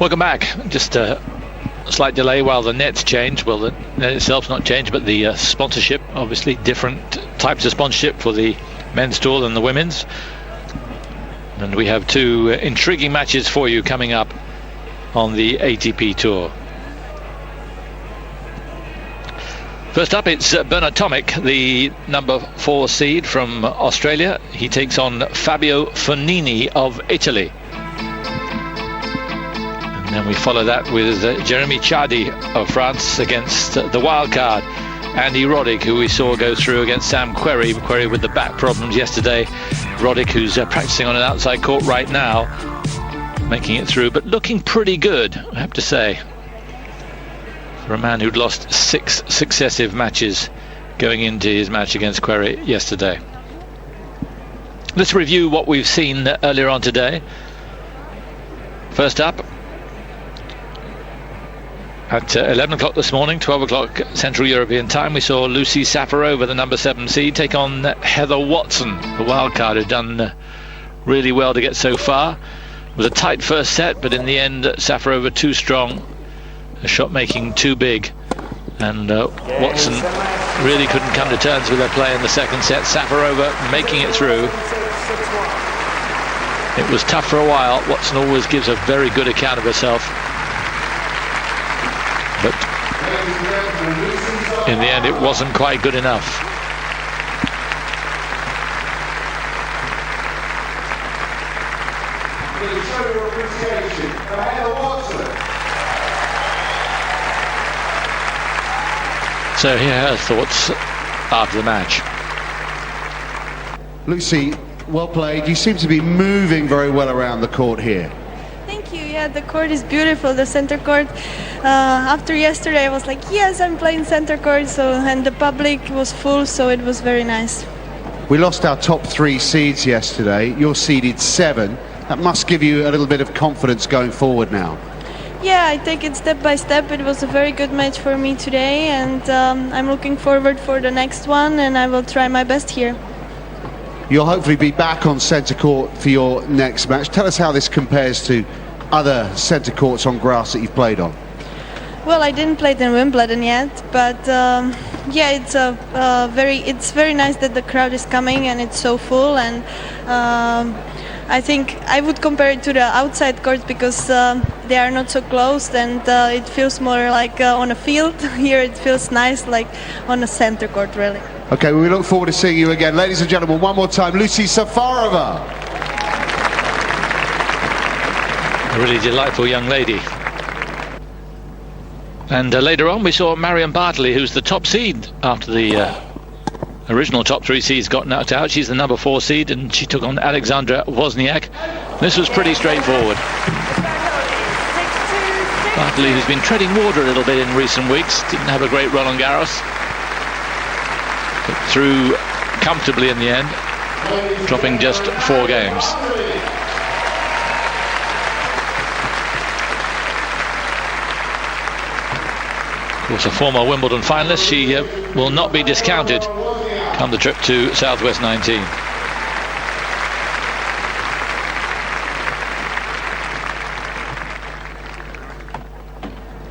Welcome back. Just a slight delay while the nets change. Well, the net itself's not changed, but the sponsorship, obviously different types of sponsorship for the men's tour than the women's. And we have two intriguing matches for you coming up on the ATP Tour. First up, it's Bernard Tomic, the number 4 seed from Australia. He takes on Fabio Fognini of Italy. And then we follow that with Jeremy Chardy of France against the wild card, Andy Roddick, who we saw go through against Sam Querrey. Querrey with the back problems yesterday. Roddick, who's practicing on an outside court right now, making it through, but looking pretty good, I have to say, for a man who'd lost 6 successive matches going into his match against Querrey yesterday. Let's review what we've seen earlier on today. First up, at 11 o'clock this morning, 12 o'clock Central European time, we saw Lucy Safarova, the number 7 seed, take on Heather Watson, the wildcard, who'd done really well to get so far. It was a tight first set, but in the end Safarova too strong, a shot making too big, and Watson really couldn't come to terms with her play in the second set. Safarova making it through. It was tough for a while. Watson always gives a very good account of herself, but in the end it wasn't quite good enough. So here are her thoughts after the match. Lucy, well played. You seem to be moving very well around the court here. Thank you. Yeah, the court is beautiful, the center court. After yesterday I was like, yes, I'm playing center court, and the public was full, so it was very nice. We lost our top 3 seeds yesterday. You're seeded 7. That must give you a little bit of confidence going forward now. Yeah, I take it step by step. It was a very good match for me today, and I'm looking forward for the next one, and I will try my best here. You'll hopefully be back on centre court for your next match. Tell us how this compares to other centre courts on grass that you've played on. Well, I didn't play it in Wimbledon yet, but yeah, it's very nice that the crowd is coming and it's so full, and I think I would compare it to the outside courts because they are not so closed, and it feels more like on a field. Here it feels nice, like on a center court, really. Okay, well, we look forward to seeing you again. Ladies and gentlemen, one more time, Lucy Safarova. A really delightful young lady. And later on we saw Marion Bartley, who's the top seed after the original top 3 seeds got knocked out. She's the number 4 seed, and she took on Alexandra Wozniak. This was pretty straightforward. Bartley, who's been treading water a little bit in recent weeks, didn't have a great Roland Garros, but through comfortably in the end, dropping just 4 games. Of course, a former Wimbledon finalist, she will not be discounted come the trip to Southwest 19.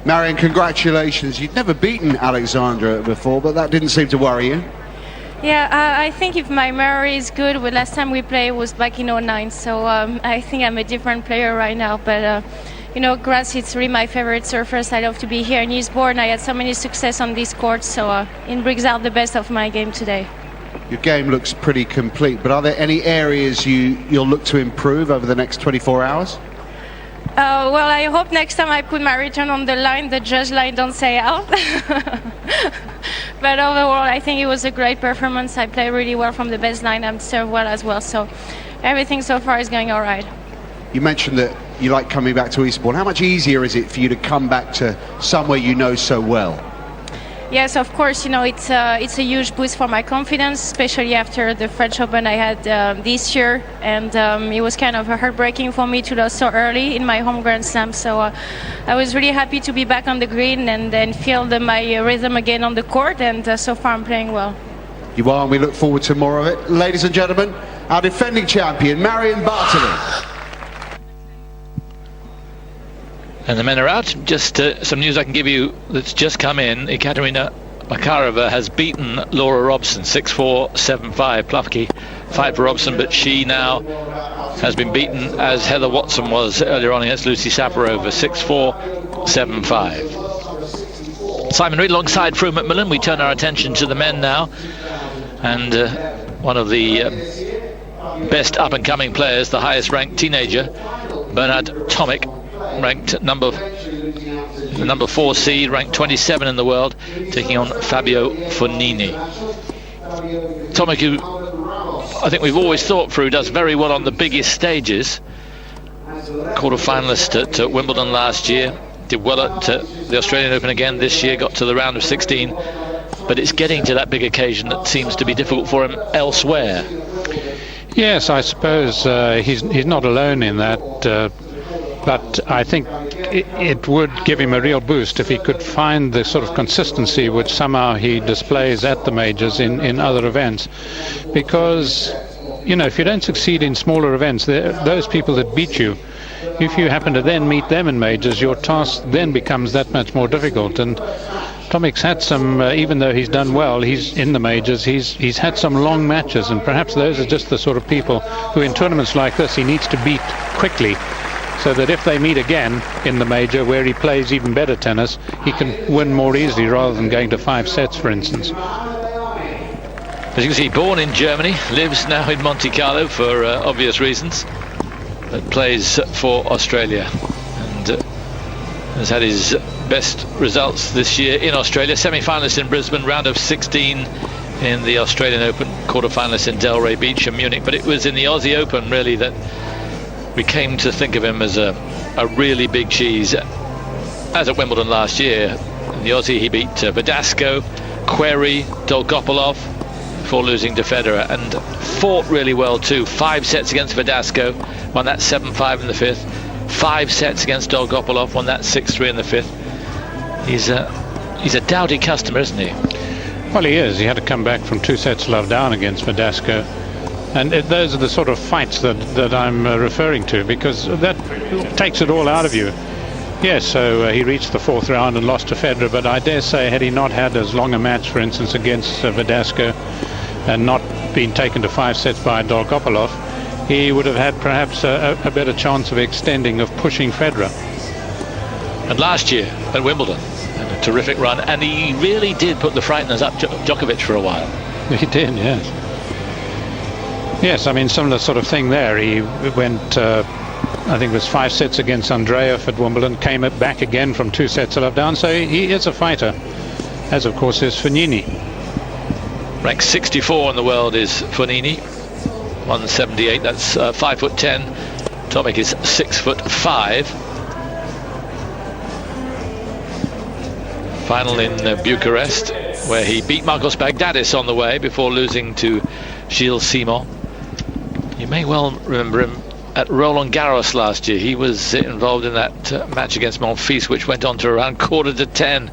Marion, congratulations. You'd never beaten Alexandra before, but that didn't seem to worry you. Yeah, I think if my memory is good, well, last time we played was back in 2009, so I think I'm a different player right now, but you know, grass, it's really my favorite surface. I love to be here in Eastbourne. I had so many success on this court, so it brings out the best of my game today. Your game looks pretty complete, but are there any areas you'll look to improve over the next 24 hours? Well, I hope next time I put my return on the line, the judge line don't say out. But overall, I think it was a great performance. I played really well from the baseline and served well as well, so everything so far is going all right. You mentioned that you like coming back to Eastbourne. How much easier is it for you to come back to somewhere you know so well? Yes, of course, you know, it's a huge boost for my confidence, especially after the French Open I had this year, and it was kind of heartbreaking for me to lose so early in my home Grand Slam, so I was really happy to be back on the green and then feel my rhythm again on the court, and so far I'm playing well. You are, and we look forward to more of it. Ladies and gentlemen, our defending champion, Marion Bartley. And the men are out. Just some news I can give you that's just come in. Ekaterina Makarova has beaten Laura Robson 6-4, 7-5. Plufke fight for Robson, but she now has been beaten as Heather Watson was earlier on against Lucy Safarova 6-4, 7-5. Simon Reed alongside Fru McMillan. We turn our attention to the men now, and one of the best up-and-coming players, the highest-ranked teenager, Bernard Tomic, ranked number 4 seed, ranked 27 in the world, taking on Fabio Fognini. Tomic, who I think we've always thought Fru does very well on the biggest stages, quarter-finalist at Wimbledon last year, did well at the Australian Open again this year, got to the round of 16, but it's getting to that big occasion that seems to be difficult for him elsewhere. Yes, I suppose he's not alone in that, but I think it would give him a real boost if he could find the sort of consistency which somehow he displays at the majors in other events. Because, you know, if you don't succeed in smaller events, those people that beat you, if you happen to then meet them in majors, your task then becomes that much more difficult. And Tomic's had some, even though he's done well, he's in the majors, he's had some long matches, and perhaps those are just the sort of people who in tournaments like this he needs to beat quickly, so that if they meet again in the major where he plays even better tennis, he can win more easily rather than going to 5 sets, for instance. As you can see, born in Germany, lives now in Monte Carlo for obvious reasons, but plays for Australia, and has had his best results this year in Australia. Semi-finalist in Brisbane, round of 16 in the Australian Open, quarter-finalist in Delray Beach and Munich. But it was in the Aussie Open really that we came to think of him as a really big cheese, as at Wimbledon last year. In the Aussie he beat Verdasco, Querrey, Dolgopolov before losing to Federer, and fought really well too. 5 sets against Verdasco, won that 7-5 in the 5th. 5 sets against Dolgopolov, won that 6-3 in the 5th. He's a doughty customer, isn't he? Well, he is. He had to come back from 2 sets love down against Verdasco, and those are the sort of fights that I'm referring to, because that takes it all out of you. Yes, so he reached the 4th round and lost to Federer, but I dare say had he not had as long a match, for instance, against Verdasco, and not been taken to 5 sets by Dolgopolov, he would have had perhaps a better chance of extending, of pushing Federer. And last year at Wimbledon, had a terrific run, and he really did put the frighteners up Djokovic for a while. He did, yes. Yes, I mean, similar sort of thing there. He went, I think it was 5 sets against Andreev at Wimbledon, came back again from 2 sets love down, so he is a fighter, as of course is Fognini. Ranked 64 in the world is Fognini, 178, that's 5'10". Tomic is 6'5". Final in Bucharest, where he beat Marcos Baghdadis on the way before losing to Gilles Simon. You may well remember him at Roland Garros last year. He was involved in that match against Monfils, which went on to around 9:45.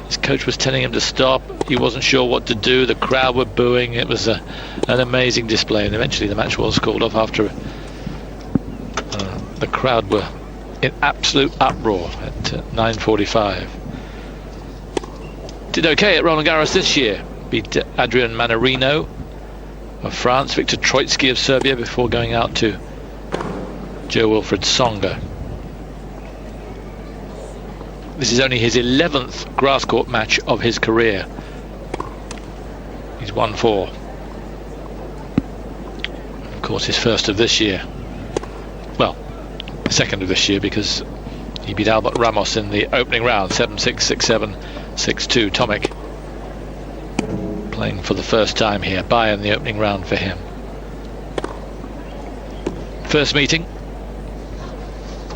His coach was telling him to stop. He wasn't sure what to do. The crowd were booing. It was an amazing display, and eventually the match was called off after the crowd were in absolute uproar at 9:45. Did okay at Roland Garros this year. Beat Adrian Manarino of France, Viktor Troitsky of Serbia, before going out to Jo-Wilfried Tsonga. This is only his 11th grass court match of his career. He's won 4. Of course, his first of this year. Well, the second of this year, because he beat Albert Ramos in the opening round, 7-6, 6-7, 6-2. Tomic playing for the first time here, Bayern the opening round for him. First meeting,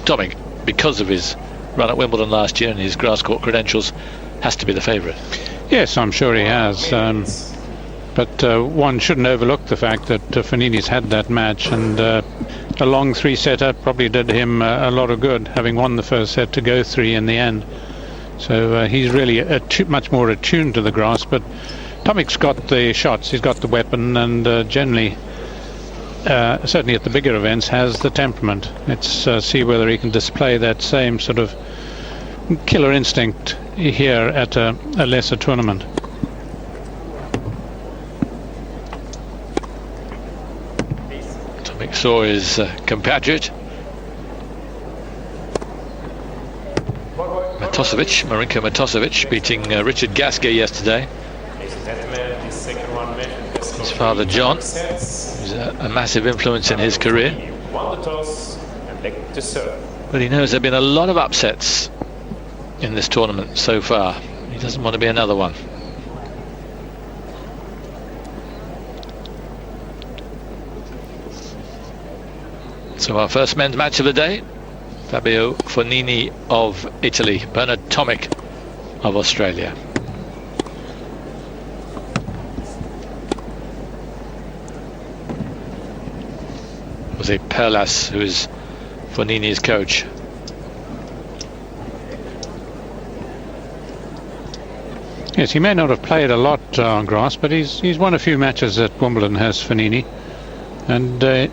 Tomic, because of his run at Wimbledon last year and his grass court credentials, has to be the favourite. Yes, I'm sure he has, but one shouldn't overlook the fact that Fognini's had that match, and a long 3-setter probably did him a lot of good, having won the first set to go 3 in the end. So he's really much more attuned to the grass, but Tomic's got the shots, he's got the weapon, and generally, certainly at the bigger events, has the temperament. Let's see whether he can display that same sort of killer instinct here at a lesser tournament. Tomic saw his compatriot Marinko Matosevic beating Richard Gasquet yesterday. His father John, who's a massive influence in his career. But he knows there have been a lot of upsets in this tournament so far. He doesn't want to be another one. So our first men's match of the day, Fabio Fognini of Italy, Bernard Tomic of Australia. Jose Perlas, who is Fognini's coach. Yes, he may not have played a lot on grass, but he's won a few matches at Wimbledon, has Fognini, and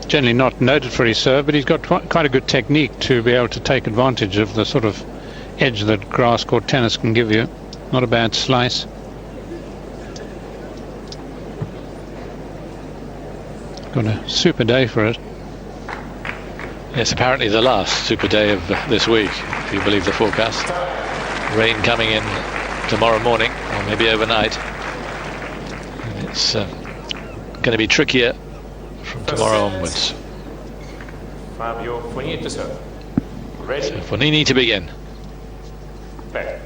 generally not noted for his serve, but he's got quite a good technique to be able to take advantage of the sort of edge that grass court tennis can give you. Not a bad slice. Got a super day for it. Yes, apparently the last super day of this week, if you believe the forecast. Rain coming in tomorrow morning, or maybe overnight. And it's going to be trickier from tomorrow onwards. Fabio Fognini to serve. Ready. So Fognini to begin. Back.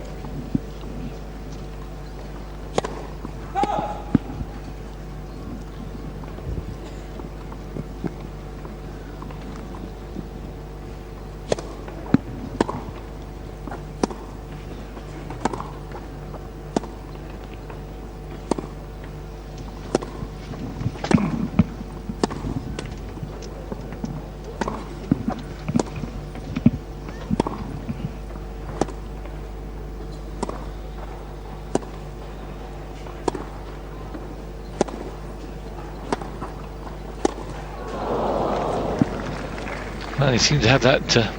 Well, he seemed to have that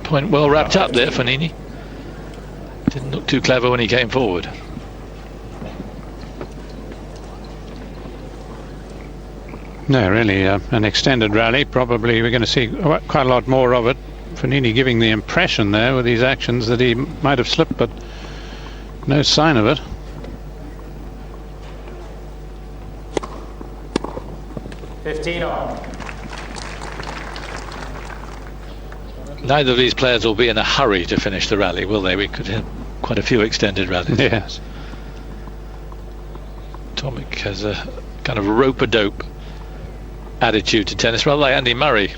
point well wrapped up there, Fognini. Didn't look too clever when he came forward. No, really, an extended rally. Probably we're going to see quite a lot more of it. Fognini giving the impression there with these actions that he might have slipped, but no sign of it. Neither of these players will be in a hurry to finish the rally, will they? We could have quite a few extended rallies. Yes. Tomic has a kind of rope-a-dope attitude to tennis, rather like Andy Murray.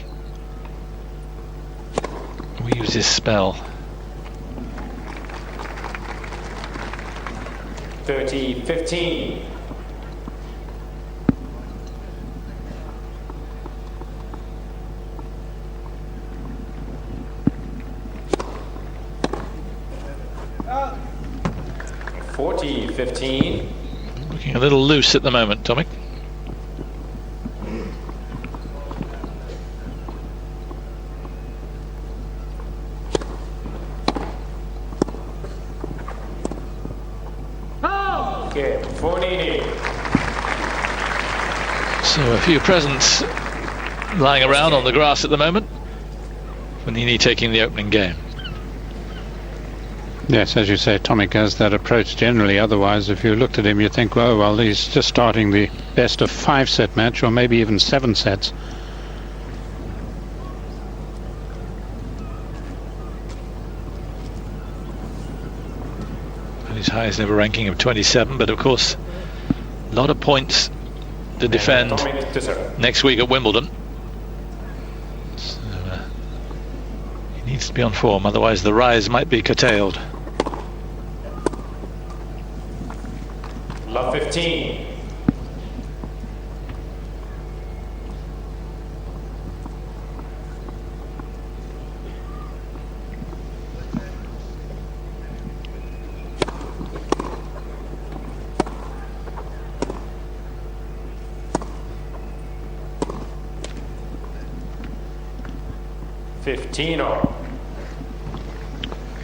We use his spell. 30-15. Looking a little loose at the moment, Tomic. Okay, Fognini. So a few presents lying around on the grass at the moment. Fognini taking the opening game. Yes, as you say, Tomic has that approach generally. Otherwise, if you looked at him, you'd think, well, he's just starting the best of 5-set match, or maybe even 7 sets. And his highest ever ranking of 27, but of course, a lot of points to defend next week at Wimbledon. So, he needs to be on form, otherwise the rise might be curtailed. Love 15.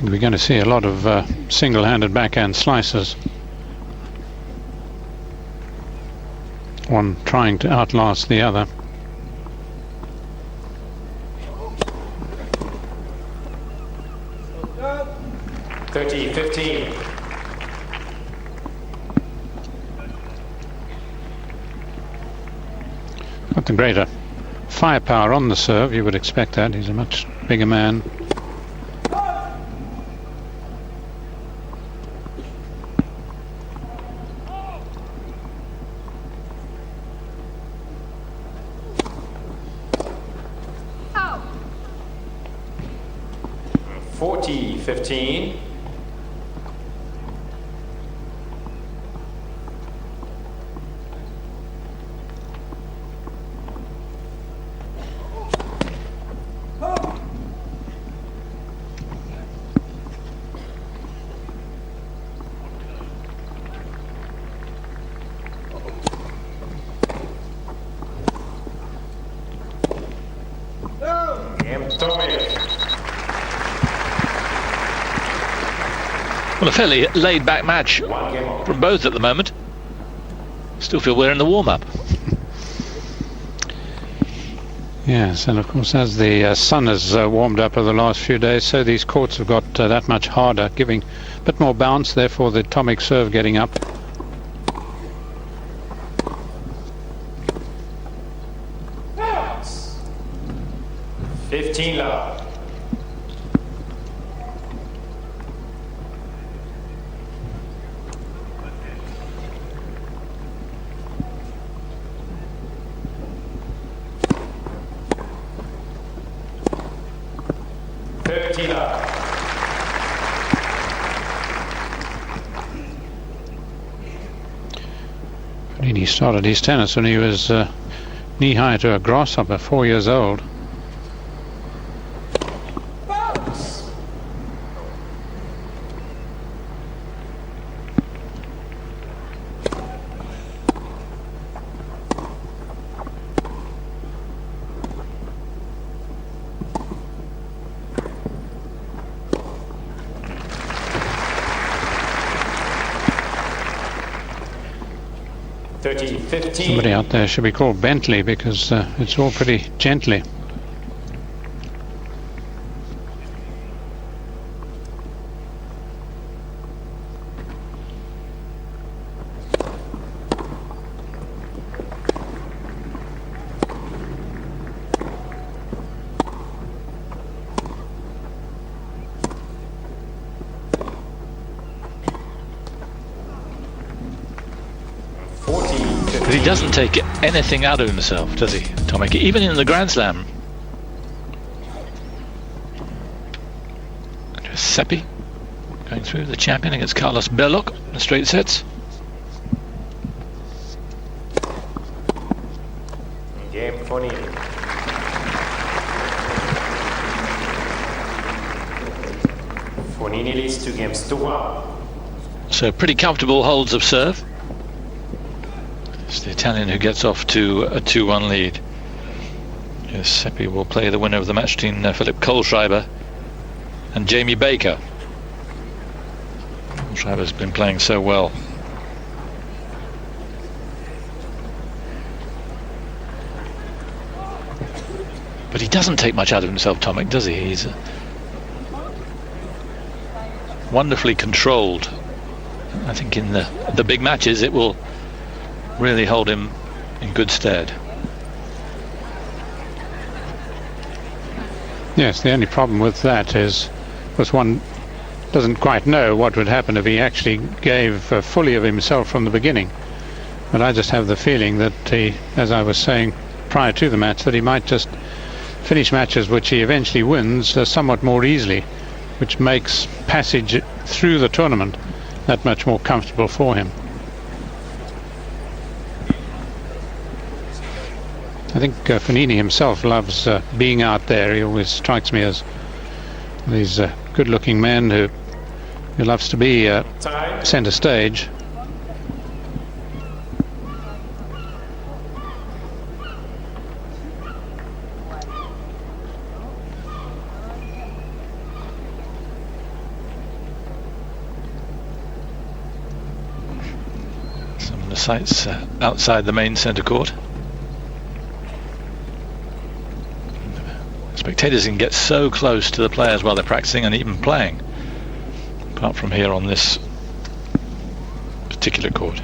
We're going to see a lot of single-handed backhand slices. One trying to outlast the other. Thirty 15. Got the greater firepower on the serve, you would expect that. He's a much bigger man. Oh. 40 15. Well, a fairly laid-back match from both at the moment. Still feel we're in the warm-up. Yes, and of course as the sun has warmed up over the last few days, so these courts have got that much harder, giving a bit more bounce, therefore the Tomic serve getting up. Bounce. 15 love. He started his tennis when he was knee-high to a grasshopper, 4 years old. Bounce. Somebody out there should be called Bentley because it's all pretty gently. But he doesn't take anything out of himself, does he, Tomic? Even in the Grand Slam. Seppi going through, the champion, against Carlos Belloc in straight sets. Game Fognini. Fognini leads 2 games to 1. So pretty comfortable holds of serve. It's the Italian who gets off to a 2-1 lead. Yes, Seppi will play the winner of the match between Philip Kohlschreiber and Jamie Baker. Kohlschreiber's been playing so well. But he doesn't take much out of himself, Tomic, does he? He's wonderfully controlled. I think in the big matches it will really hold him in good stead. Yes, the only problem with that is, was one doesn't quite know what would happen if he actually gave fully of himself from the beginning. But I just have the feeling that he, as I was saying prior to the match, that he might just finish matches which he eventually wins somewhat more easily, which makes passage through the tournament that much more comfortable for him. I think Fognini himself loves being out there. He always strikes me as these good-looking men who loves to be centre stage. sites outside the main centre court. Spectators can get so close to the players while they're practicing and even playing, apart from here on this particular court.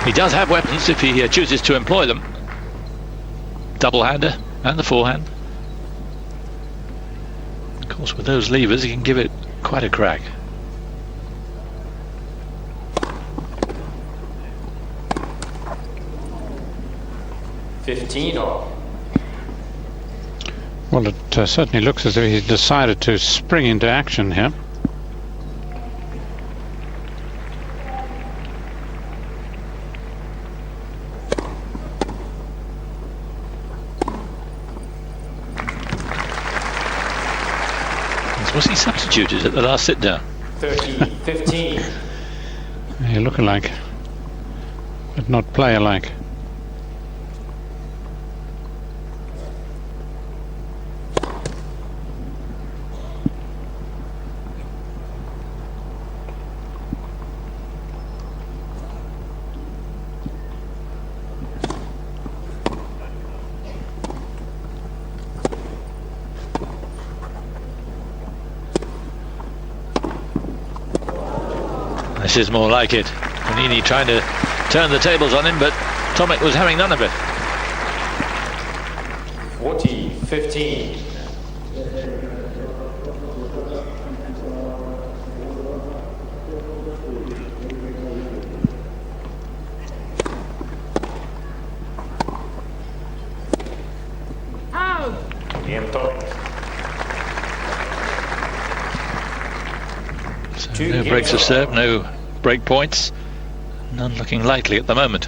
He does have weapons if he chooses to employ them. Double-hander and the forehand. Of course, with those levers, he can give it quite a crack. Well, it certainly looks as though he's decided to spring into action here. Was he substituted at the last sit-down? 30-15. They look alike, but not play alike. This is more like it. Fognini trying to turn the tables on him, but Tomic was having none of it. 40-15. So no breaks of serve, no break points, none looking likely at the moment.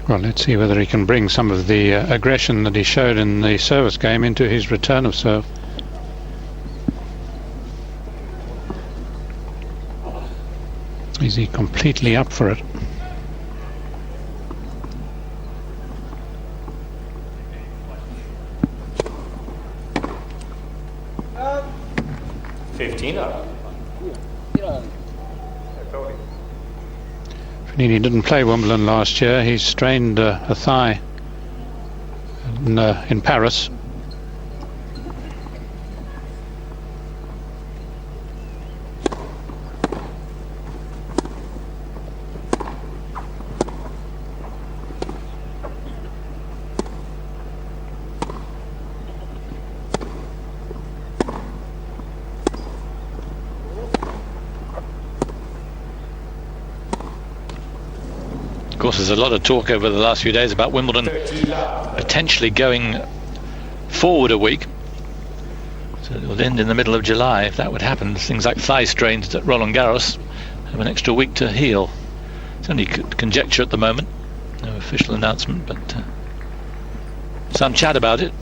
Well, let's see whether he can bring some of the aggression that he showed in the service game into his return of serve. Is he completely up for it? Fognini didn't play Wimbledon last year. He strained a thigh in Paris. Of course, there's a lot of talk over the last few days about Wimbledon potentially going forward a week. So it will end in the middle of July. If that would happen, things like thigh strains at Roland Garros have an extra week to heal. It's only conjecture at the moment. No official announcement, but some chat about it.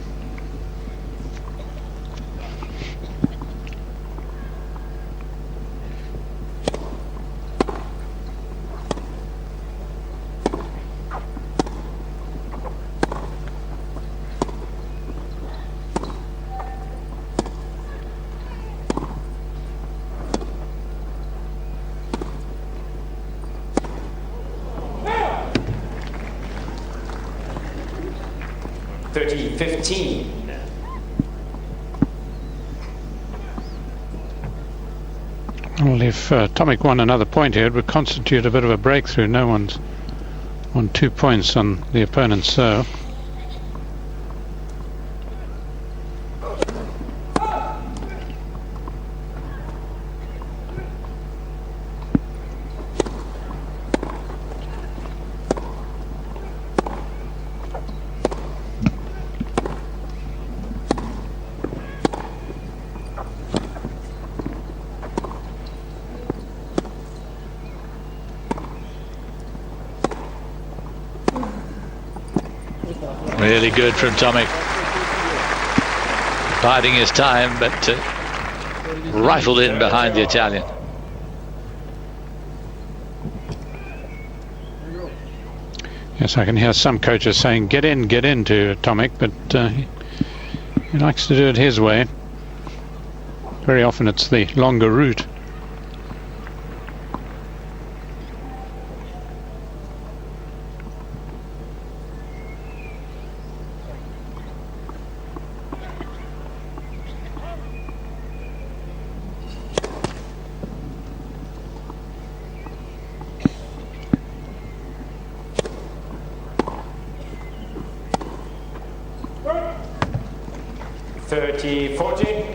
Well, if Tomic won another point here, it would constitute a bit of a breakthrough. No one's won 2 points on the opponent's serve. Really good from Tomic. Biding his time, but rifled in behind the Italian. Yes, I can hear some coaches saying get in to Tomic, but he likes to do it his way. Very often it's the longer route.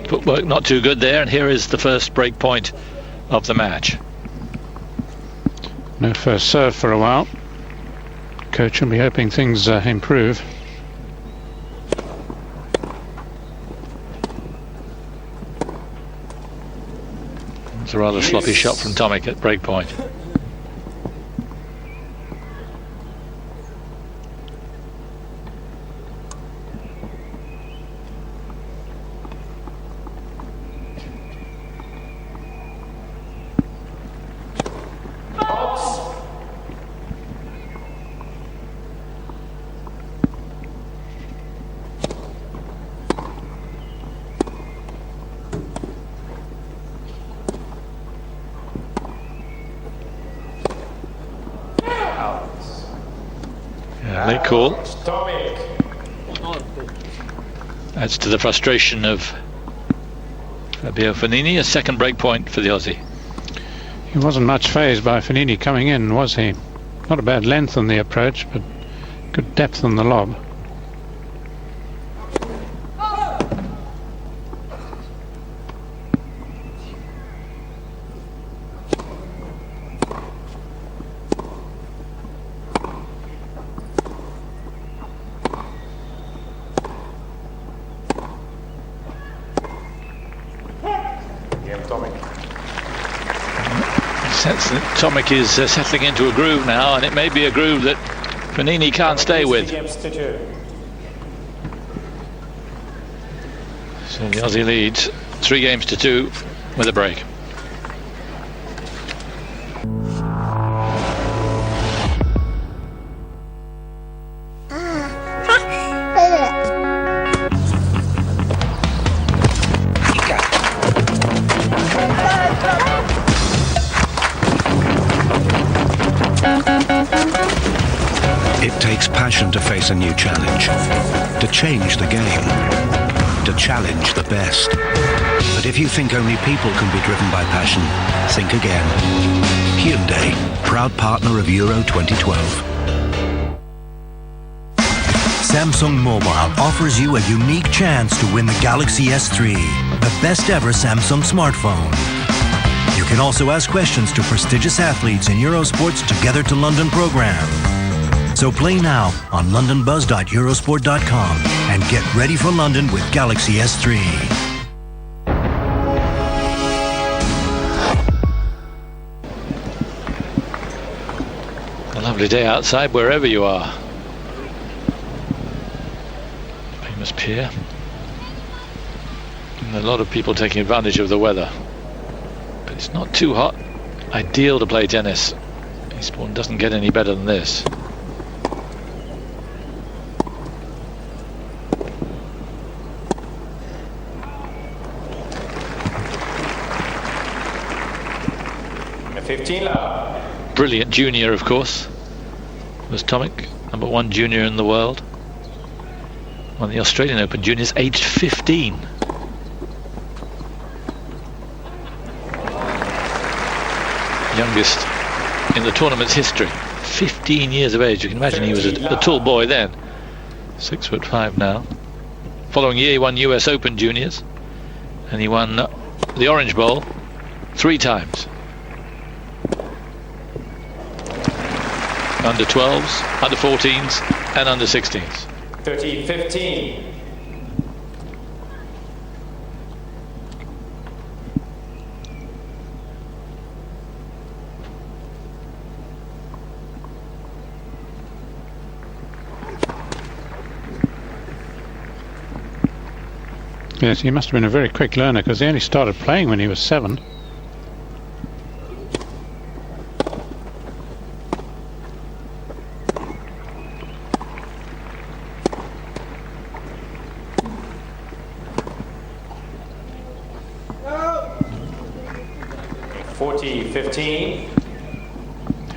Footwork not too good there, and here is the first break point of the match. No first serve for a while. Coach will be hoping things improve. It's a rather sloppy shot from Tomic at break point. Late call. Adds to the frustration of Fabio Fognini. A second break point for the Aussie. He wasn't much fazed by Fognini coming in, was he? Not a bad length on the approach, but good depth on the lob. Sense that Tomic is settling into a groove now, and it may be a groove that Fognini can't stay with. So the Aussie leads 3-2 with a break. To face a new challenge, to change the game, to challenge the best. But if you think only people can be driven by passion, think again. Hyundai, proud partner of Euro 2012. Samsung Mobile offers you a unique chance to win the Galaxy S3, the best ever Samsung smartphone. You can also ask questions to prestigious athletes in Eurosport's Together to London program. So play now on londonbuzz.eurosport.com and get ready for London with Galaxy S3. A lovely day outside wherever you are. Famous pier. And a lot of people taking advantage of the weather. But it's not too hot. Ideal to play tennis. Eastbourne doesn't get any better than this. Brilliant junior, of course, was Tomic, #1 junior in the world. Won the Australian Open Juniors, aged 15. Youngest in the tournament's history. 15 years of age. You can imagine he was a tall boy then. 6'5" now. Following year, he won US Open Juniors, and he won the Orange Bowl 3 times. Under 12s, under 14s, and under 16s. 30-15. Yes, he must have been a very quick learner because he only started playing when he was 7. 40-15.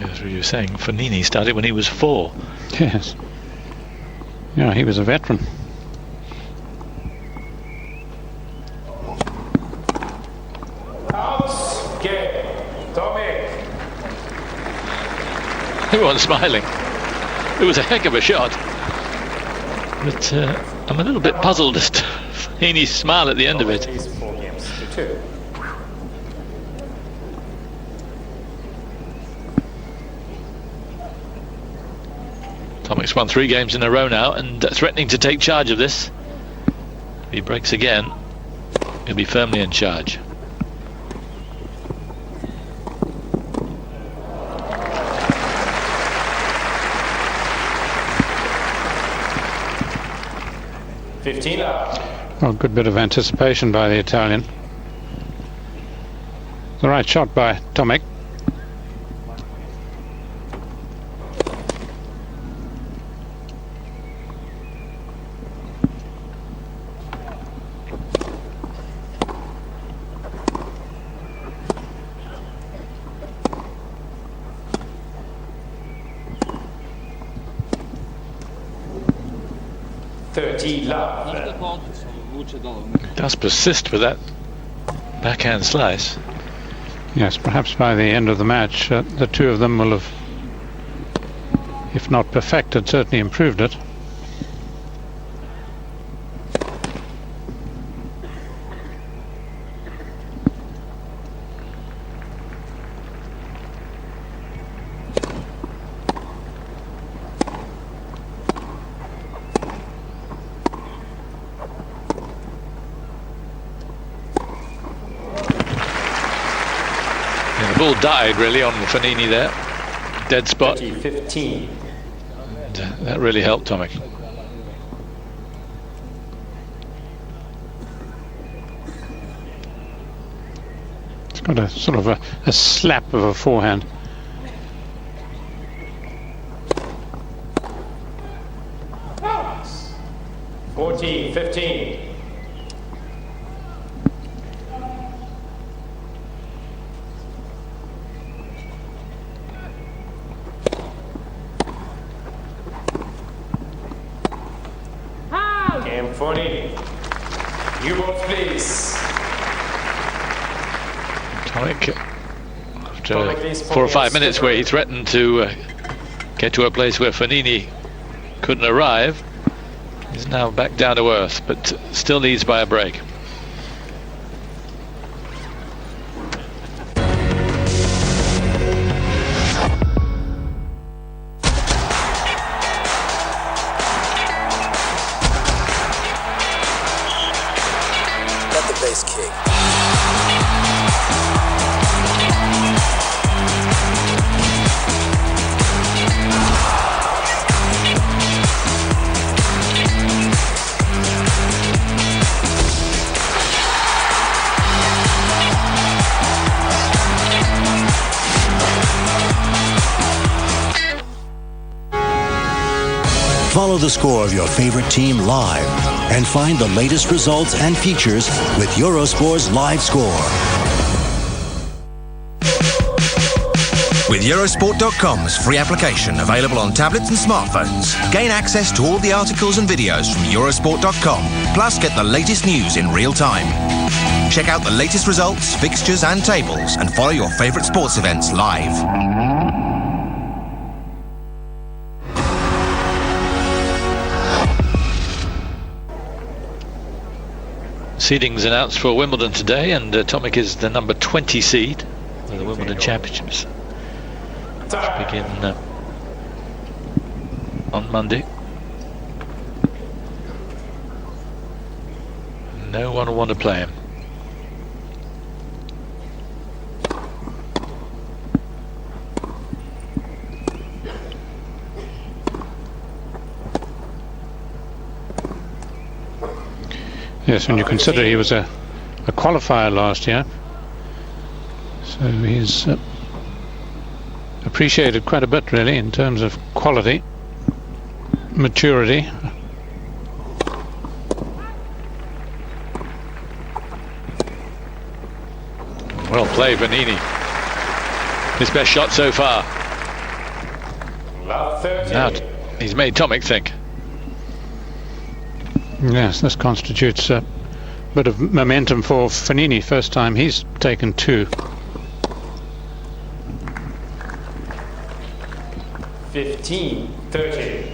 As you were saying, Fognini started when he was 4. Yes. Yeah, he was a veteran. Out. Game. Tomic. Everyone's smiling. It was a heck of a shot. But I'm a little bit puzzled as to Fognini's smile at the end of it. 4-2. Tomic's won 3 games in a row now and threatening to take charge of this. If he breaks again, he'll be firmly in charge. Well, good bit of anticipation by the Italian. The right shot by Tomic. Does persist with that backhand slice. Yes, perhaps by the end of the match, the two of them will have, if not perfected, certainly improved it. The ball died really on Fognini there. Dead spot. 15. And, that really helped Tomic. It's got a sort of a slap of a forehand. Out. 40-15. Fognini. New balls, please. Tomic, after 4 or 5 minutes where he threatened to get to a place where Fognini couldn't arrive, he's now back down to earth, but still leads by a break. Follow the score of your favorite team live and find the latest results and features with Eurosport's Live Score. With Eurosport.com's free application available on tablets and smartphones, gain access to all the articles and videos from Eurosport.com, plus get the latest news in real time. Check out the latest results, fixtures and tables, and follow your favourite sports events live. Seedings announced for Wimbledon today, and Tomic is the number 20 seed for the Wimbledon Championships, which begin on Monday. No one will want to play him. Yes, when you consider he was a qualifier last year, so he's appreciated quite a bit really in terms of quality, maturity. Well played, Fognini. His best shot so far. Love 30. Now he's made Tomic think. Yes, this constitutes a bit of momentum for Fognini. First time he's taken 2. 15-30.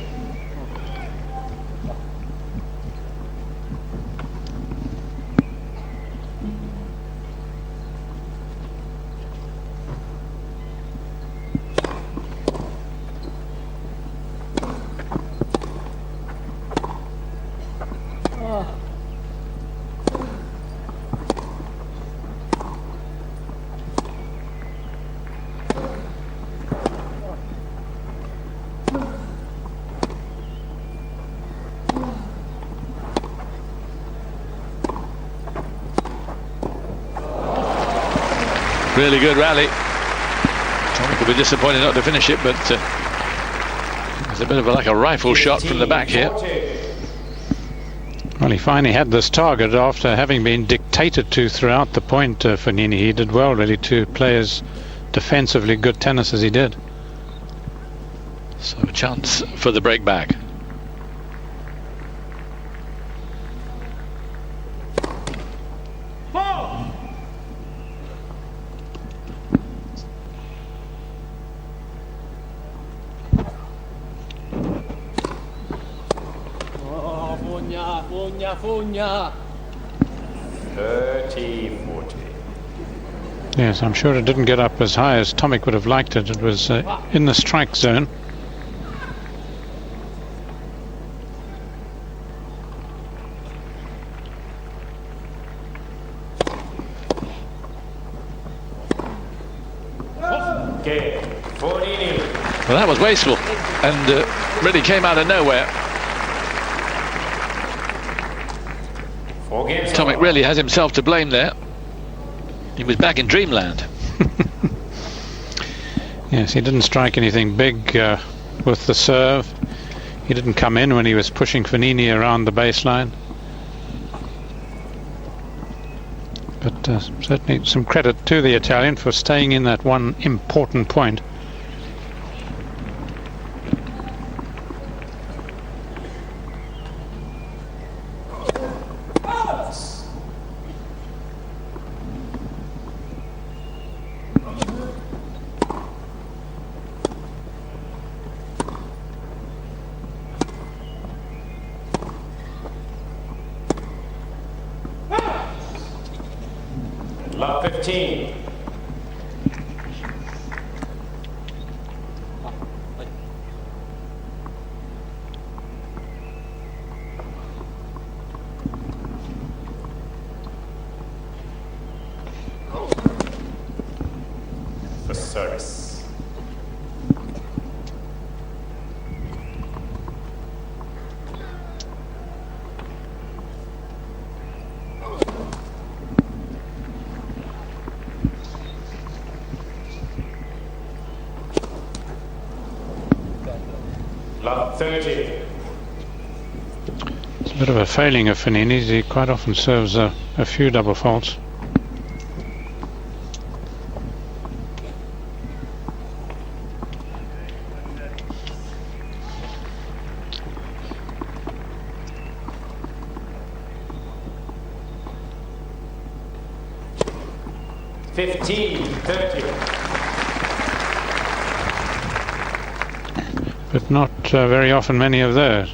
Really good rally. Tomic will be disappointed not to finish it, but there's a bit of like a rifle shot from the back here. Well, he finally had this target after having been dictated to throughout the point. Fognini, he did well really to play as defensively good tennis as he did. So a chance for the break back. Fogna. 30-40. Yes, I'm sure it didn't get up as high as Tomic would have liked it. It was in the strike zone. Okay, Fognini. Well, that was wasteful and really came out of nowhere. Tomic really has himself to blame there. He was back in dreamland. Yes, he didn't strike anything big with the serve. He didn't come in when he was pushing Fognini around the baseline. But certainly some credit to the Italian for staying in that one important point. Love 15. For service. Love 30. It's a bit of a failing of Fognini's. He quite often serves a few double faults. But not very often many of those.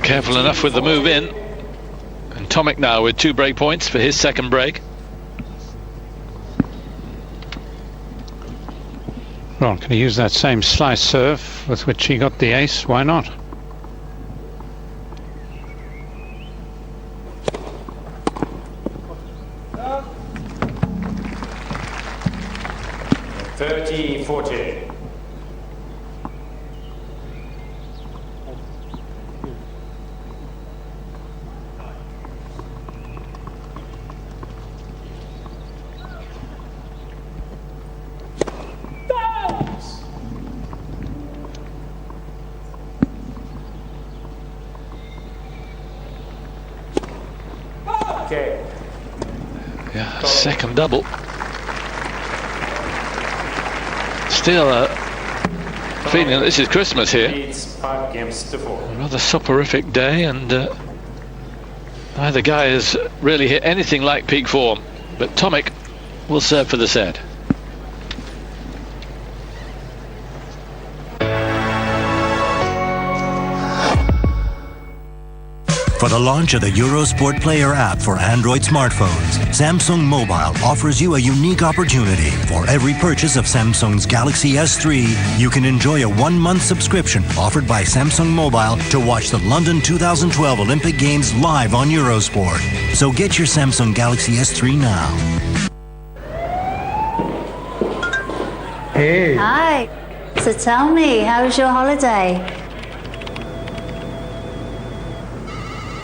Careful enough with the move in, and Tomic now with 2 break points for his second break. Well, can he use that same slice serve with which he got the ace? Why not? 30-40. Okay. Yeah, second double. Still feeling that this is Christmas here. Leads 5 games to 4. A rather soporific day, and neither guy has really hit anything like peak form. But Tomic will serve for the set. For the launch of the Eurosport Player app for Android smartphones, Samsung Mobile offers you a unique opportunity. For every purchase of Samsung's Galaxy S3, you can enjoy a 1-month subscription offered by Samsung Mobile to watch the London 2012 Olympic Games live on Eurosport. So get your Samsung Galaxy S3 now. Hey. Hi. So tell me, how was your holiday?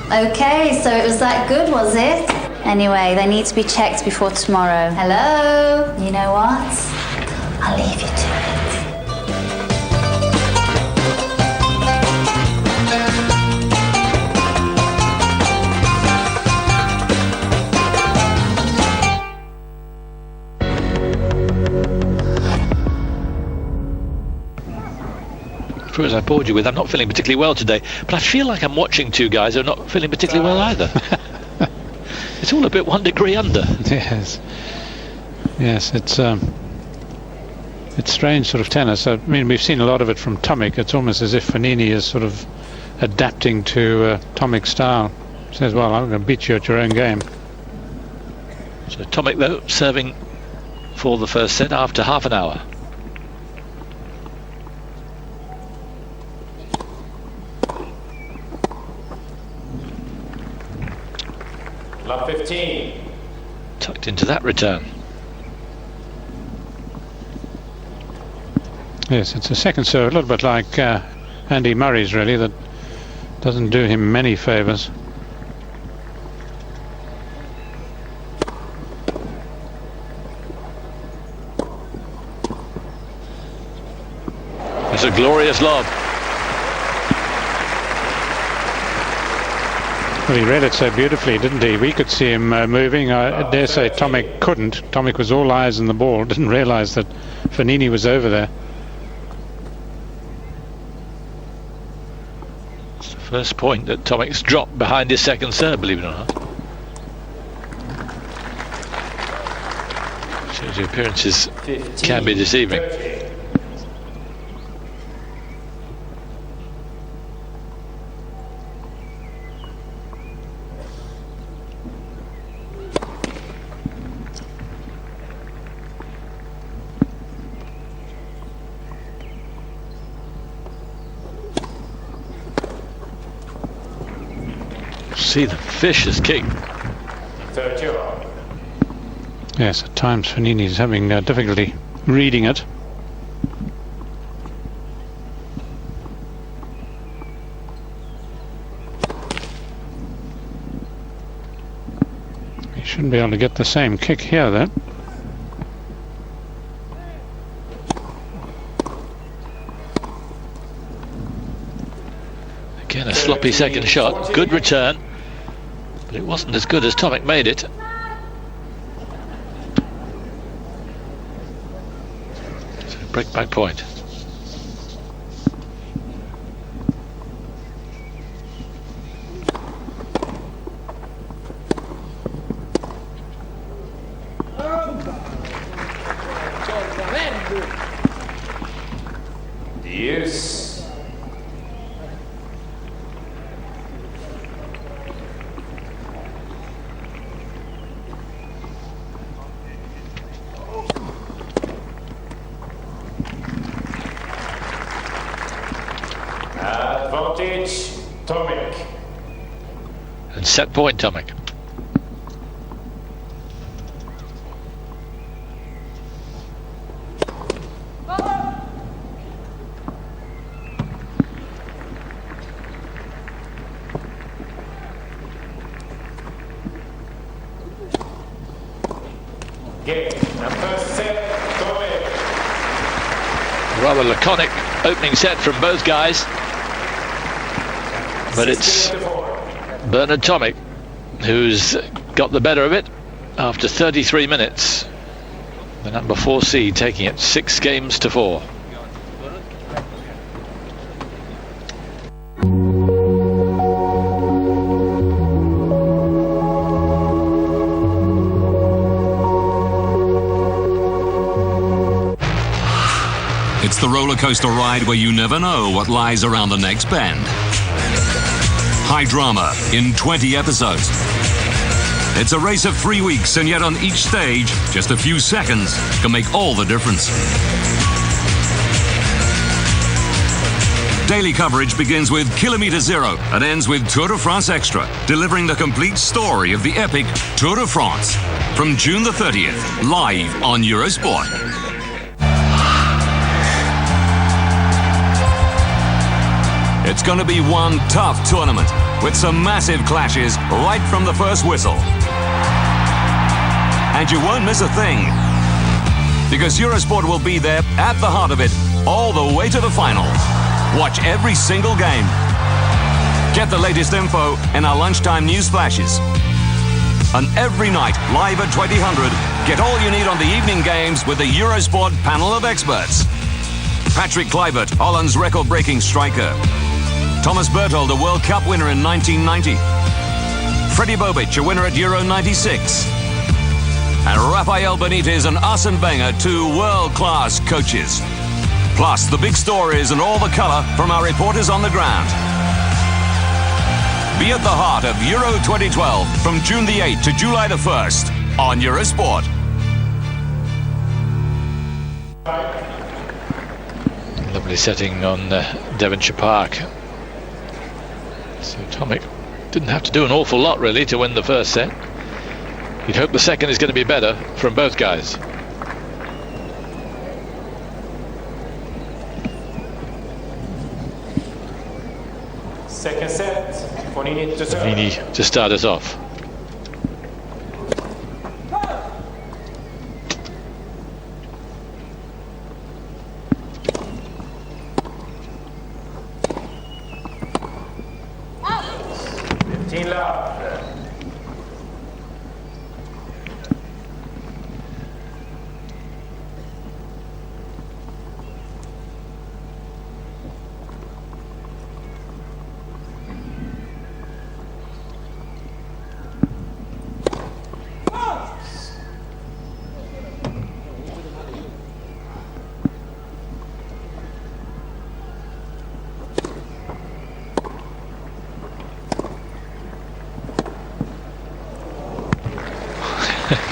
Okay, so it was that good, was it? Anyway, they need to be checked before tomorrow. Hello? You know what? I'll leave you to it. As I bored you with, I'm not feeling particularly well today, but I feel like I'm watching two guys who are not feeling particularly well either. It's all a bit 1 degree under. Yes, yes, it's strange sort of tennis. I mean, we've seen a lot of it from Tomic. It's almost as if Fognini is sort of adapting to Tomic's style. Says, well, I'm going to beat you at your own game. So Tomic, though, serving for the first set after half an hour. Love 15. Tucked into that return. Yes, it's a second serve, a little bit like Andy Murray's, really, that doesn't do him many favours. It's a glorious lob. Well, he read it so beautifully, didn't he? We could see him moving. I dare say Tomic couldn't. Tomic was all eyes on the ball, didn't realise that Fognini was over there. It's the first point that Tomic's dropped behind his second serve, believe it or not. Shows the appearances 15, can be deceiving. 30. See the vicious kick. 30. Yes, at times Fognini's having difficulty reading it. He shouldn't be able to get the same kick here, then. Again, a sloppy second shot. Good return, but it wasn't as good as Tomic made it. So break by point. Yes. Advantage, Tomic. And set point, Tomic. Game. And first set, Tomic. Rather laconic opening set from both guys. But it's Bernard Tomic who's got the better of it after 33 minutes. The number 4 seed taking it 6 games to 4. It's the roller coaster ride where you never know what lies around the next bend. High drama in 20 episodes. It's a race of 3 weeks, and yet on each stage, just a few seconds can make all the difference. Daily coverage begins with Kilometre Zero and ends with Tour de France Extra, delivering the complete story of the epic Tour de France. From June the 30th, live on Eurosport. It's going to be one tough tournament with some massive clashes right from the first whistle. And you won't miss a thing, because Eurosport will be there at the heart of it all the way to the final. Watch every single game. Get the latest info in our lunchtime news flashes. And every night, live at 2000, get all you need on the evening games with the Eurosport panel of experts. Patrick Kluivert, Holland's record-breaking striker. Thomas Berthold, a World Cup winner in 1990. Freddie Bobic, a winner at Euro 96. And Rafael Benitez and Arsene Wenger, 2 world-class coaches. Plus the big stories and all the colour from our reporters on the ground. Be at the heart of Euro 2012 from June the 8th to July the 1st on Eurosport. Lovely setting on Devonshire Park. So Tomic didn't have to do an awful lot really to win the first set. You'd hope the second is going to be better from both guys. Second set, Fognini to serve. Fognini to start us off.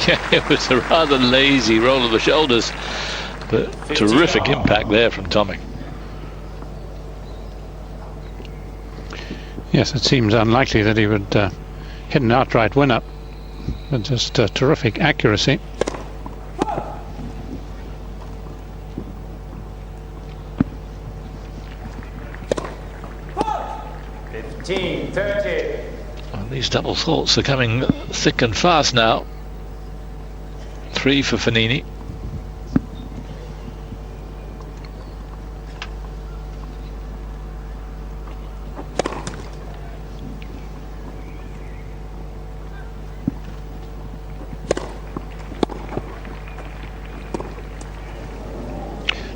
Yeah, it was a rather lazy roll of the shoulders, but terrific impact there from Tomic. Yes, it seems unlikely that he would hit an outright winner, but just terrific accuracy. Well, these double faults are coming thick and fast now. 3 for Fognini.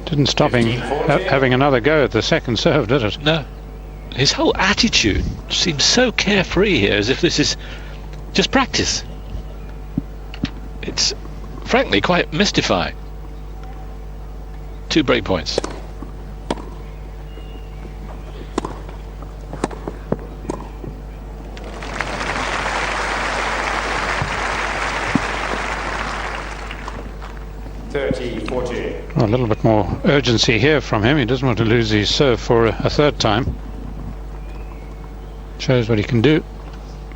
Didn't stop him having another go at the second serve, did it? No. His whole attitude seems so carefree here, as if this is just practice. It's frankly quite mystifying. 2 break points. A little bit more urgency here from him. He doesn't want to lose his serve for a third time. Shows what he can do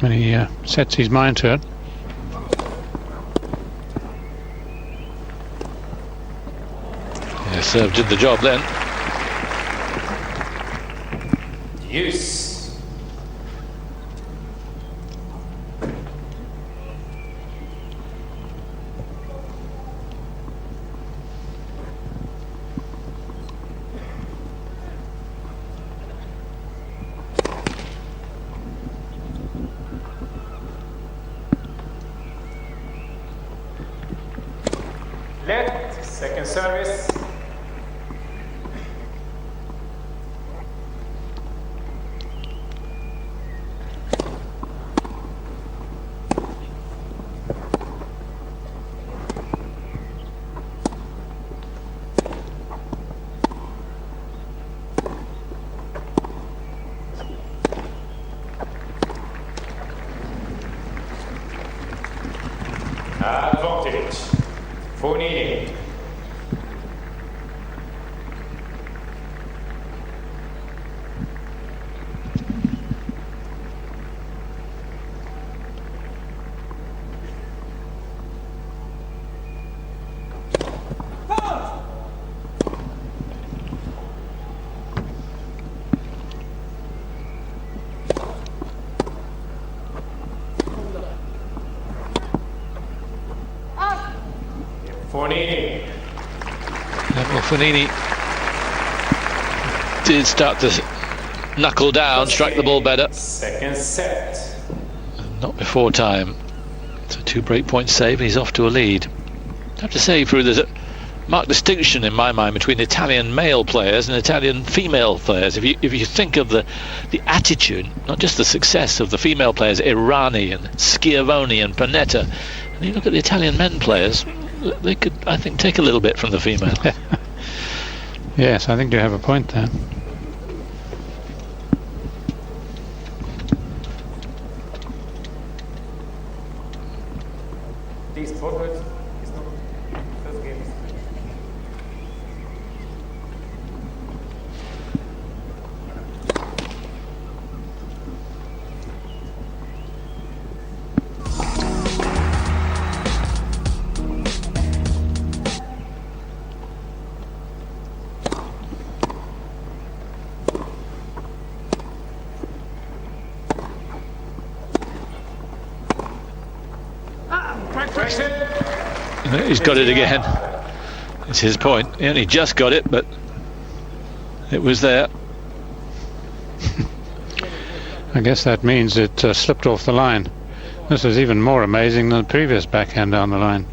when he sets his mind to it. Yeah, serve did the job then. Use. Left, second service. Advantage. Fognini. Fognini. Well, Fognini did start to knuckle down, strike the ball better. Second set. Not before time. It's a 2 break point save, and he's off to a lead. I have to say, there's a marked distinction in my mind between Italian male players and Italian female players. If you think of the attitude, not just the success of the female players, Irani and Schiavone and Panetta, and you look at the Italian men players, they could, I think, take a little bit from the female. Yes, I think you have a point there. Please forward. First game. He's got it again. It's his point. He only just got it, but it was there. I guess that means it slipped off the line. This was even more amazing than the previous backhand down the line.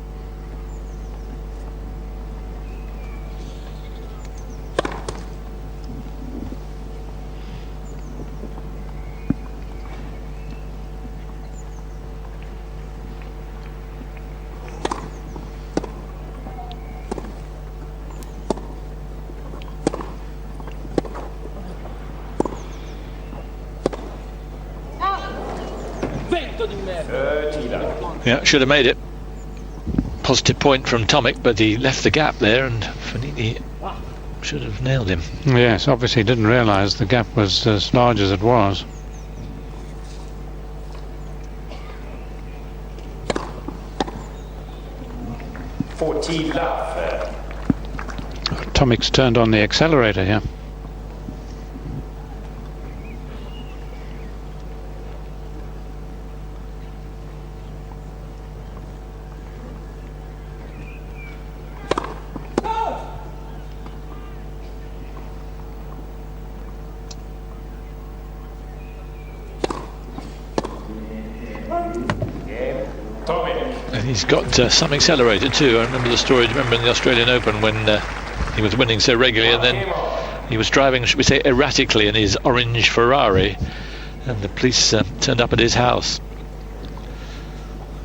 Yeah, should have made it. Positive point from Tomic, but he left the gap there, and Fognini should have nailed him. Yes, obviously didn't realise the gap was as large as it was. Tomic's turned on the accelerator here. He's got some accelerator too. I remember the story. Do you remember in the Australian Open when he was winning so regularly, and then he was driving, should we say, erratically in his orange Ferrari, and the police turned up at his house.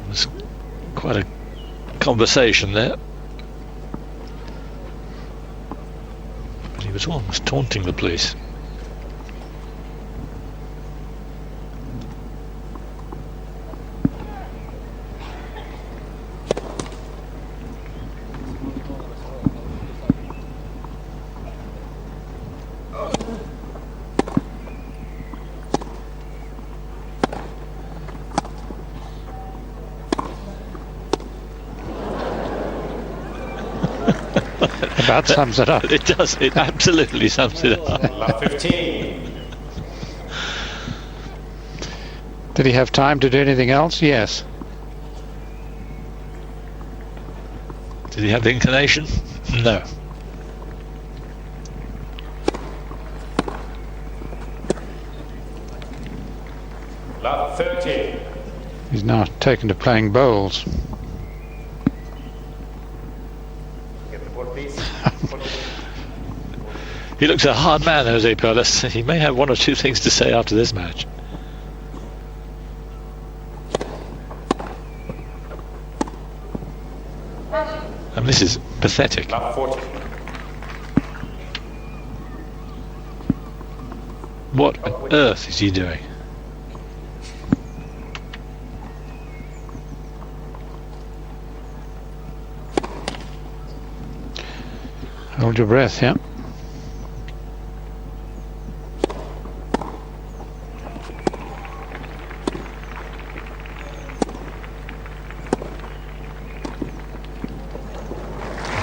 It was quite a conversation there. But he was almost taunting the police. That sums it up. It does. It absolutely sums it up. 15. Did he have time to do anything else? Yes. Did he have the inclination? No. Lot 30. He's now taken to playing bowls. He looks a hard man, Jose Perez. He may have one or two things to say after this match. And this is pathetic. What on earth is he doing? Hold your breath, yeah.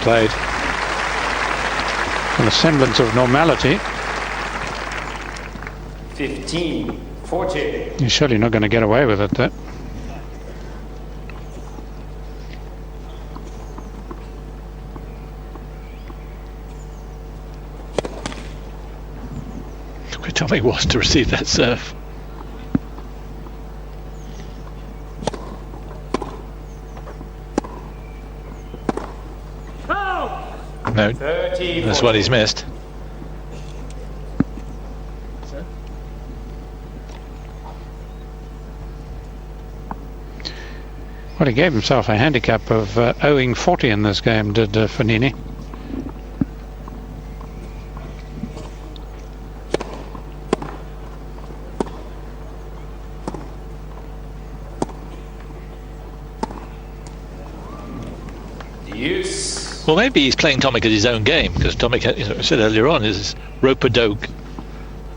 Played. Well, a semblance of normality. 15-40. You're surely not going to get away with it, though. Look where Tomic was to receive that serve. No, that's what he's missed. Well, he gave himself a handicap of owing 40 in this game, did Fognini. Well, maybe he's playing Tomic at his own game, because Tomic, I said earlier on, is rope-a-dope,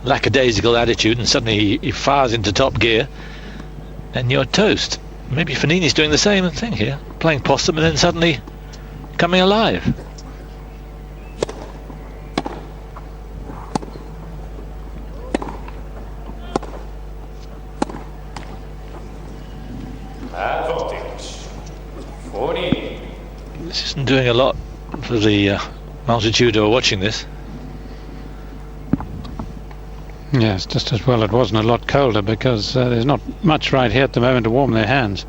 lackadaisical attitude, and suddenly he fires into top gear, and you're toast. Maybe Fognini's doing the same thing here, playing possum and then suddenly coming alive. Advantage. 40. This isn't doing a lot for the multitude who are watching this. Yes, just as well it wasn't a lot colder, because there's not much right here at the moment to warm their hands.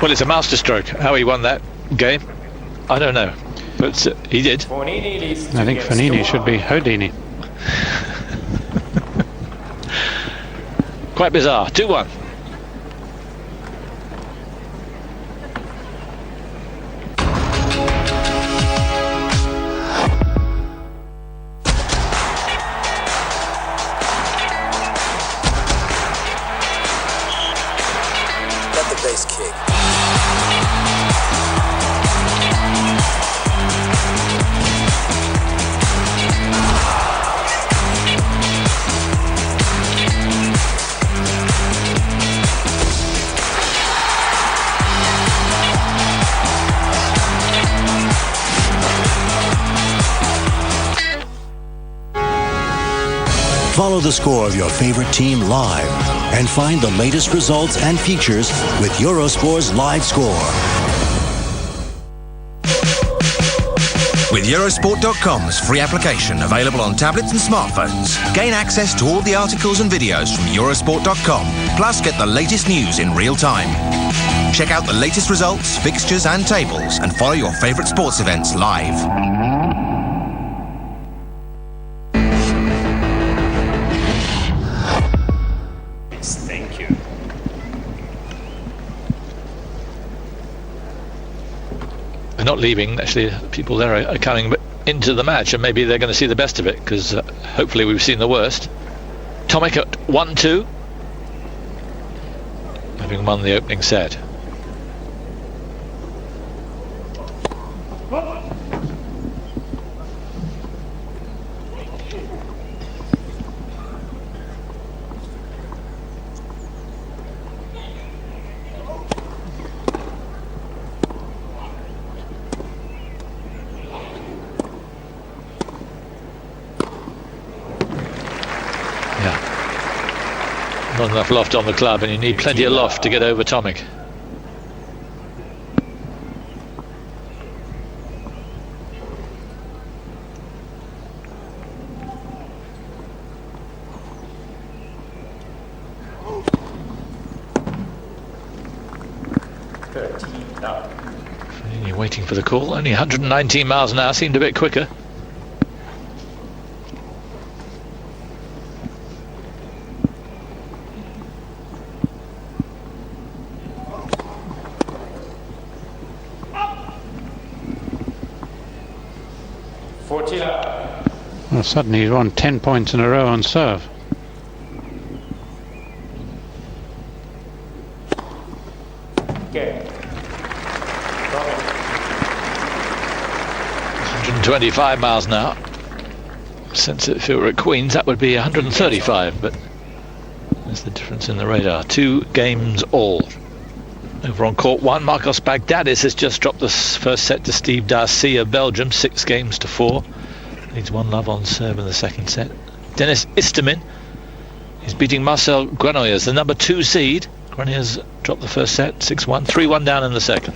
Well, it's a masterstroke. How he won that game, I don't know, but he did. I think Fognini should be Houdini. Quite bizarre. 2-1. Let the bass kick. Follow the score of your favorite team live and find the latest results and features with Eurosport's Live Score. With Eurosport.com's free application available on tablets and smartphones, gain access to all the articles and videos from Eurosport.com, plus get the latest news in real time. Check out the latest results, fixtures and tables, and follow your favourite sports events live. Thank you. They're not leaving, actually. People there are coming into the match, and maybe they're going to see the best of it, because hopefully we've seen the worst. Tomic at 1-2, having won the opening set. Yeah, Not enough loft on the club, and you need plenty of loft to get over Tomic. You're waiting for the call. Only 119 miles an hour, seemed a bit quicker. Well, suddenly he's won 10 points in a row on serve. Okay. 125 miles an hour. Since if it were at Queen's, that would be 135, but there's the difference in the radar. 2 games all. Over on court 1, Marcos Baghdadis has just dropped the first set to Steve Darcy of Belgium, 6 games to 4. Needs 1 love on serve in the second set. Dennis Istomin is beating Marcel Granollers, the number 2 seed. Granollers dropped the first set, 6-1, 3-1 down in the second.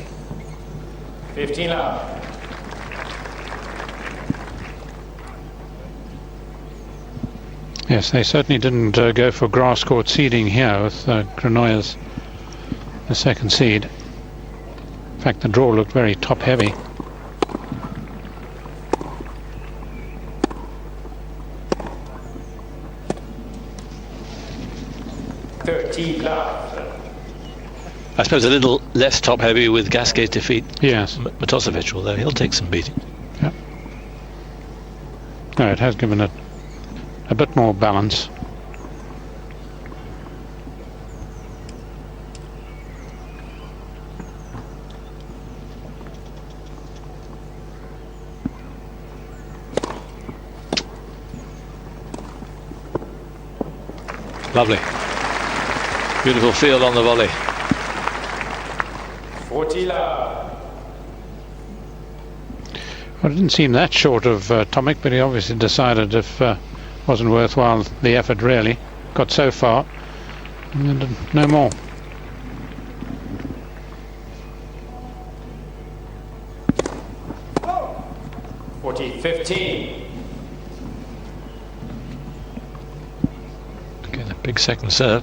15 love. Yes, they certainly didn't go for grass court seeding here with Granollers, the second seed. In fact, the draw looked very top heavy. I suppose a little less top heavy with Gasquet's defeat. Yes. Matosevic, although he'll take some beating. Yeah. No, it has given it a bit more balance. Lovely. Beautiful field on the volley. 40 love. Well, it didn't seem that short of Tomic, but he obviously decided if wasn't worthwhile the effort really. Got so far, and then no more. Oh. 40-15. Again, a big second serve.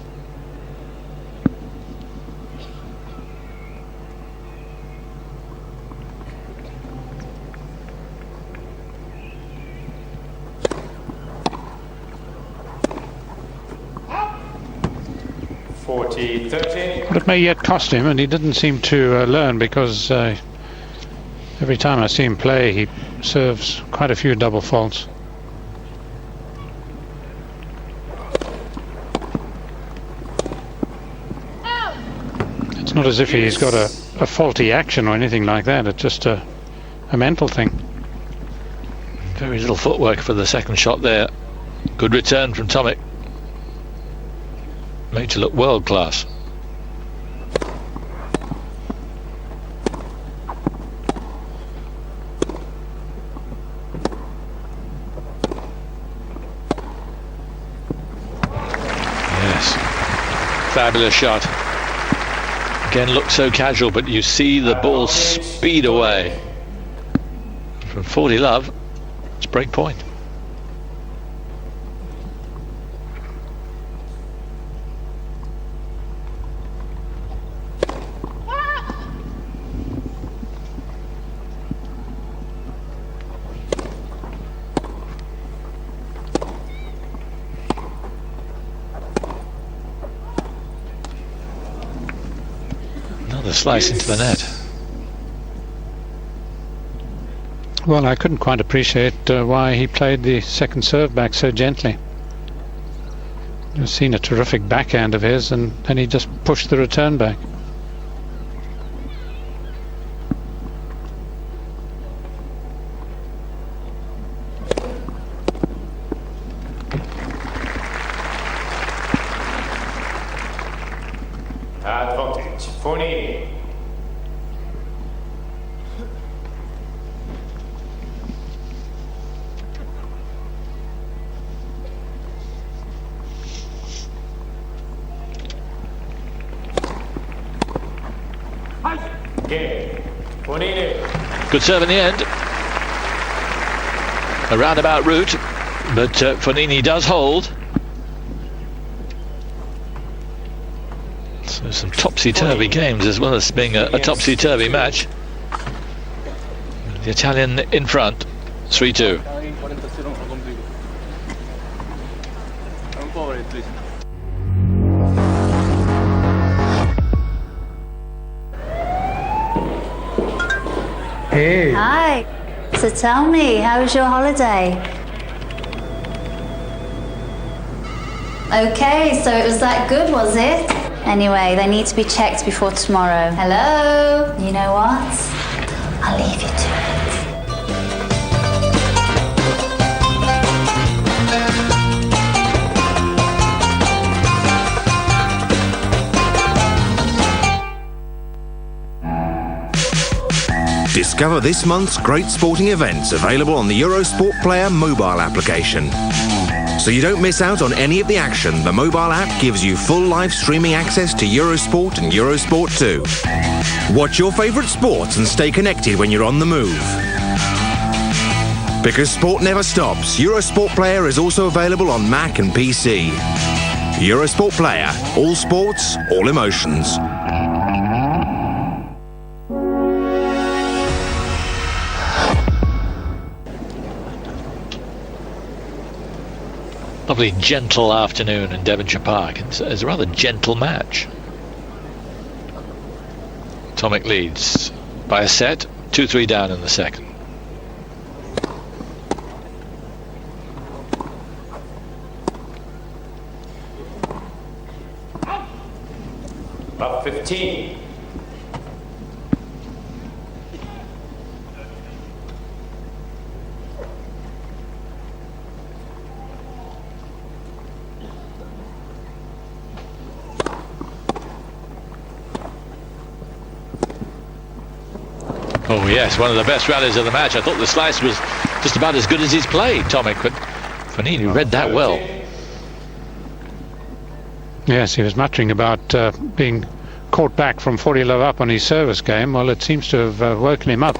But it may yet cost him, and he didn't seem to learn, because every time I see him play he serves quite a few double faults. It's not as if he's got a faulty action or anything like that, it's just a mental thing. Very little footwork for the second shot there. Good return from Tomic. Made to look world class. Yes, fabulous shot. Again, looks so casual, but you see the ball speed away. From 40 love, it's break point. Slice into the net. Well, I couldn't quite appreciate why he played the second serve back so gently. I've seen a terrific backhand of his, and he just pushed the return back. Advantage, Fognini. Good serve in the end. A roundabout route, but Fognini does hold. So some topsy-turvy games as well as being a topsy-turvy match. The Italian in front, 3-2. Hey. Hi. So tell me, how was your holiday? Okay, so it was that good, was it? Anyway, they need to be checked before tomorrow. Hello? You know what? I'll leave you to it. Discover this month's great sporting events available on the Eurosport Player mobile application. So you don't miss out on any of the action, the mobile app gives you full live streaming access to Eurosport and Eurosport 2. Watch your favourite sports and stay connected when you're on the move. Because sport never stops, Eurosport Player is also available on Mac and PC. Eurosport Player, all sports, all emotions. Lovely gentle afternoon in Devonshire Park. It's a rather gentle match. Tomic leads by a set, 2-3 down in the second. About 15. Oh yes, one of the best rallies of the match. I thought the slice was just about as good as he's played, Tomic, but Fognini read that well. Yes, he was muttering about being caught back from 40 love up on his service game. Well, it seems to have woken him up.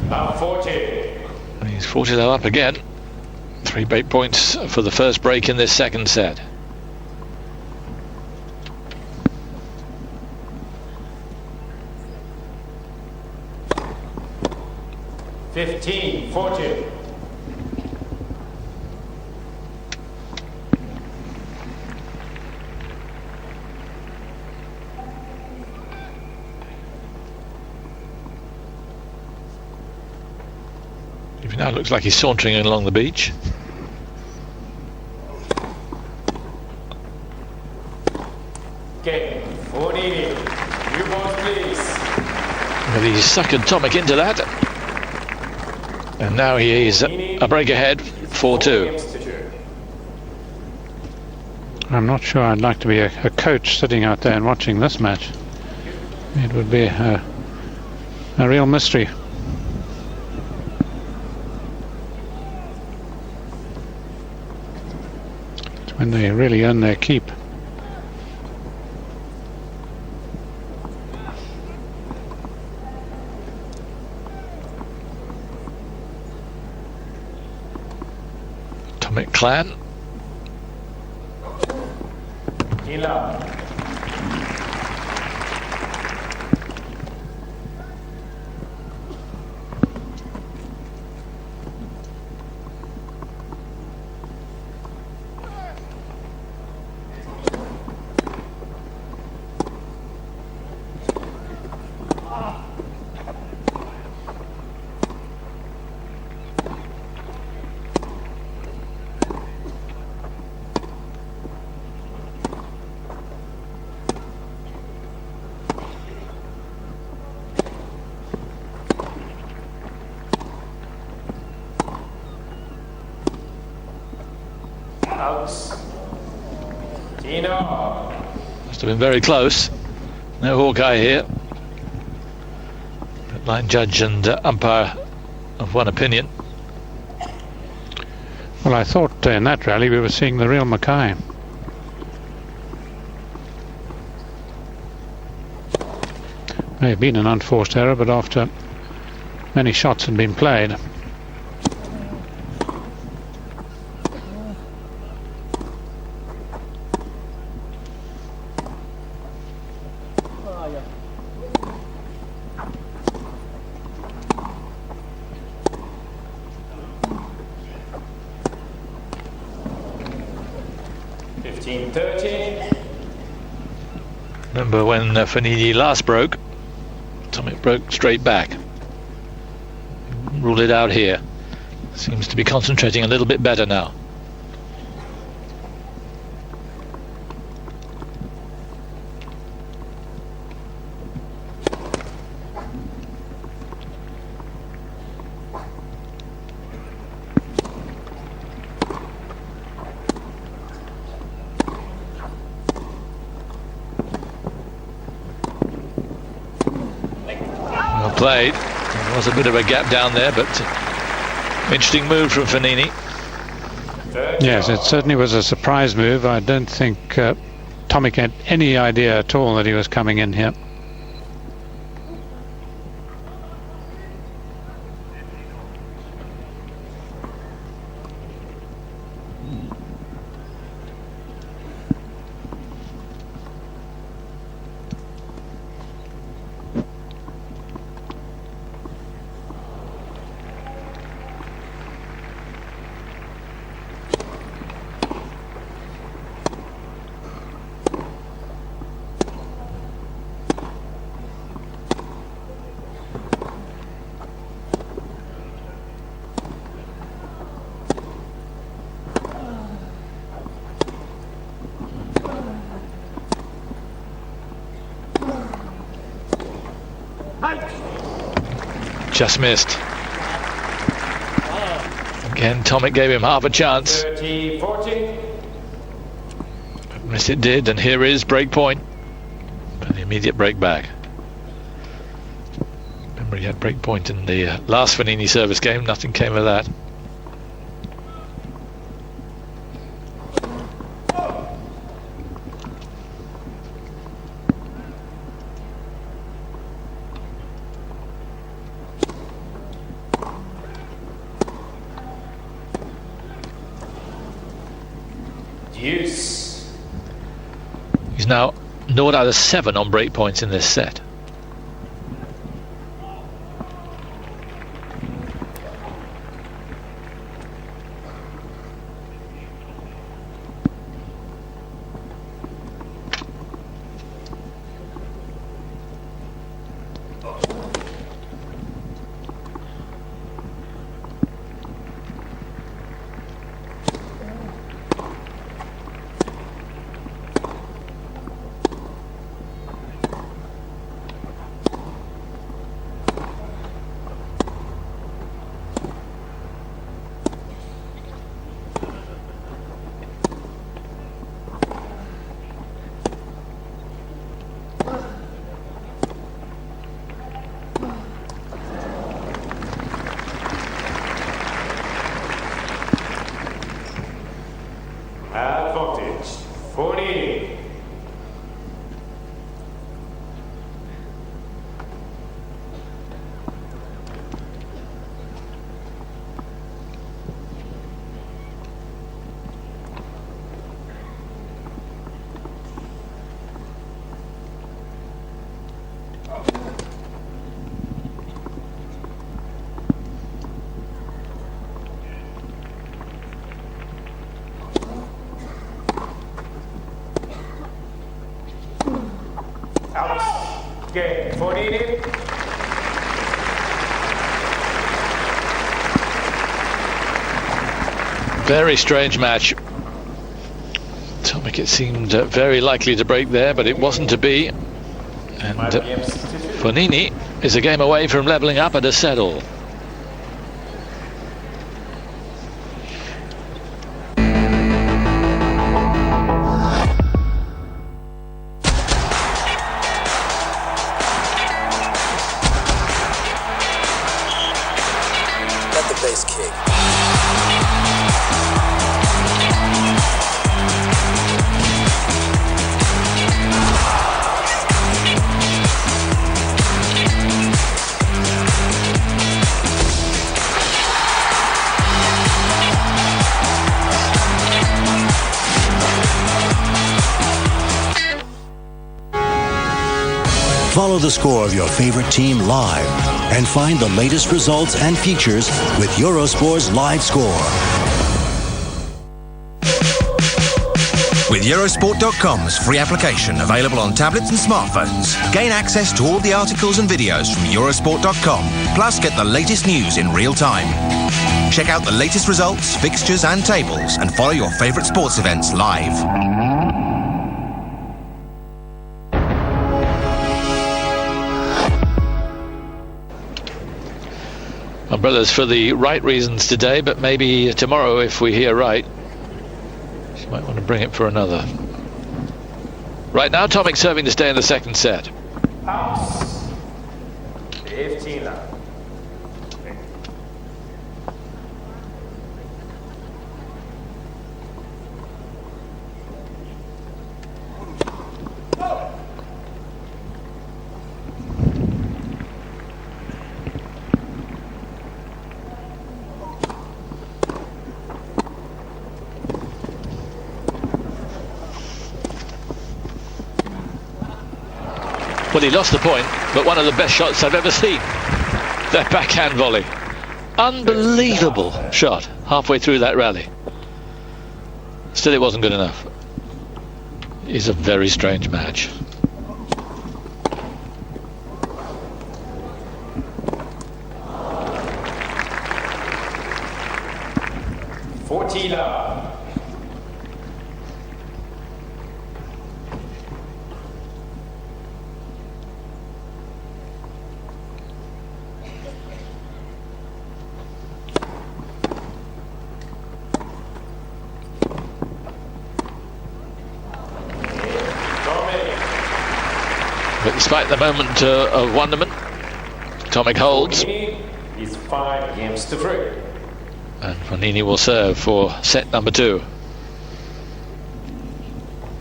About 40. And he's 40 love up again. 3 break points for the first break in this second set. $15, 40. Even now it looks like he's sauntering along the beach. Okay, 40. You both, please. Well, he's suckered Tomic into that. And now he is a break ahead, 4-2. I'm not sure I'd like to be a coach sitting out there and watching this match. It would be a real mystery. It's when they really earn their keep. Clan. Must have been very close. No Hawkeye here. But line judge and umpire of one opinion. Well, I thought in that rally we were seeing the real Mackay. May have been an unforced error, but after many shots had been played. Remember when Fognini last broke, Tomic broke straight back. Ruled it out here. Seems to be concentrating a little bit better now. Played. There was a bit of a gap down there, but interesting move from Fognini. Yes, it certainly was a surprise move. I don't think Tomic had any idea at all that he was coming in here. Just missed. Again, Tomic gave him half a chance. 30-40. Yes, it did, and here is break point. An immediate break back. Remember, he had break point in the last Fognini service game. Nothing came of that. He's now 0 out of 7 on break points in this set. Advantage, Fognini. Game, Fognini. Very strange match. Tomic, it seemed very likely to break there, but it wasn't to be. And Fognini is a game away from levelling up at a settle. Follow the score of your favorite team live and find the latest results and features with Eurosport's live score. With Eurosport.com's free application available on tablets and smartphones, gain access to all the articles and videos from Eurosport.com, plus get the latest news in real time. Check out the latest results, fixtures and tables, and follow your favourite sports events live. Umbrellas for the right reasons today, but maybe tomorrow, if we hear right, she might want to bring it for another. Right now, Tomic serving to stay in the second set. House. 15 love. Well, he lost the point, but one of the best shots I've ever seen. That backhand volley. Unbelievable shot halfway through that rally. Still, it wasn't good enough. It's a very strange match. But despite the moment of wonderment, Tomic holds. Is 5 games to 3. And Fognini will serve for set number 2.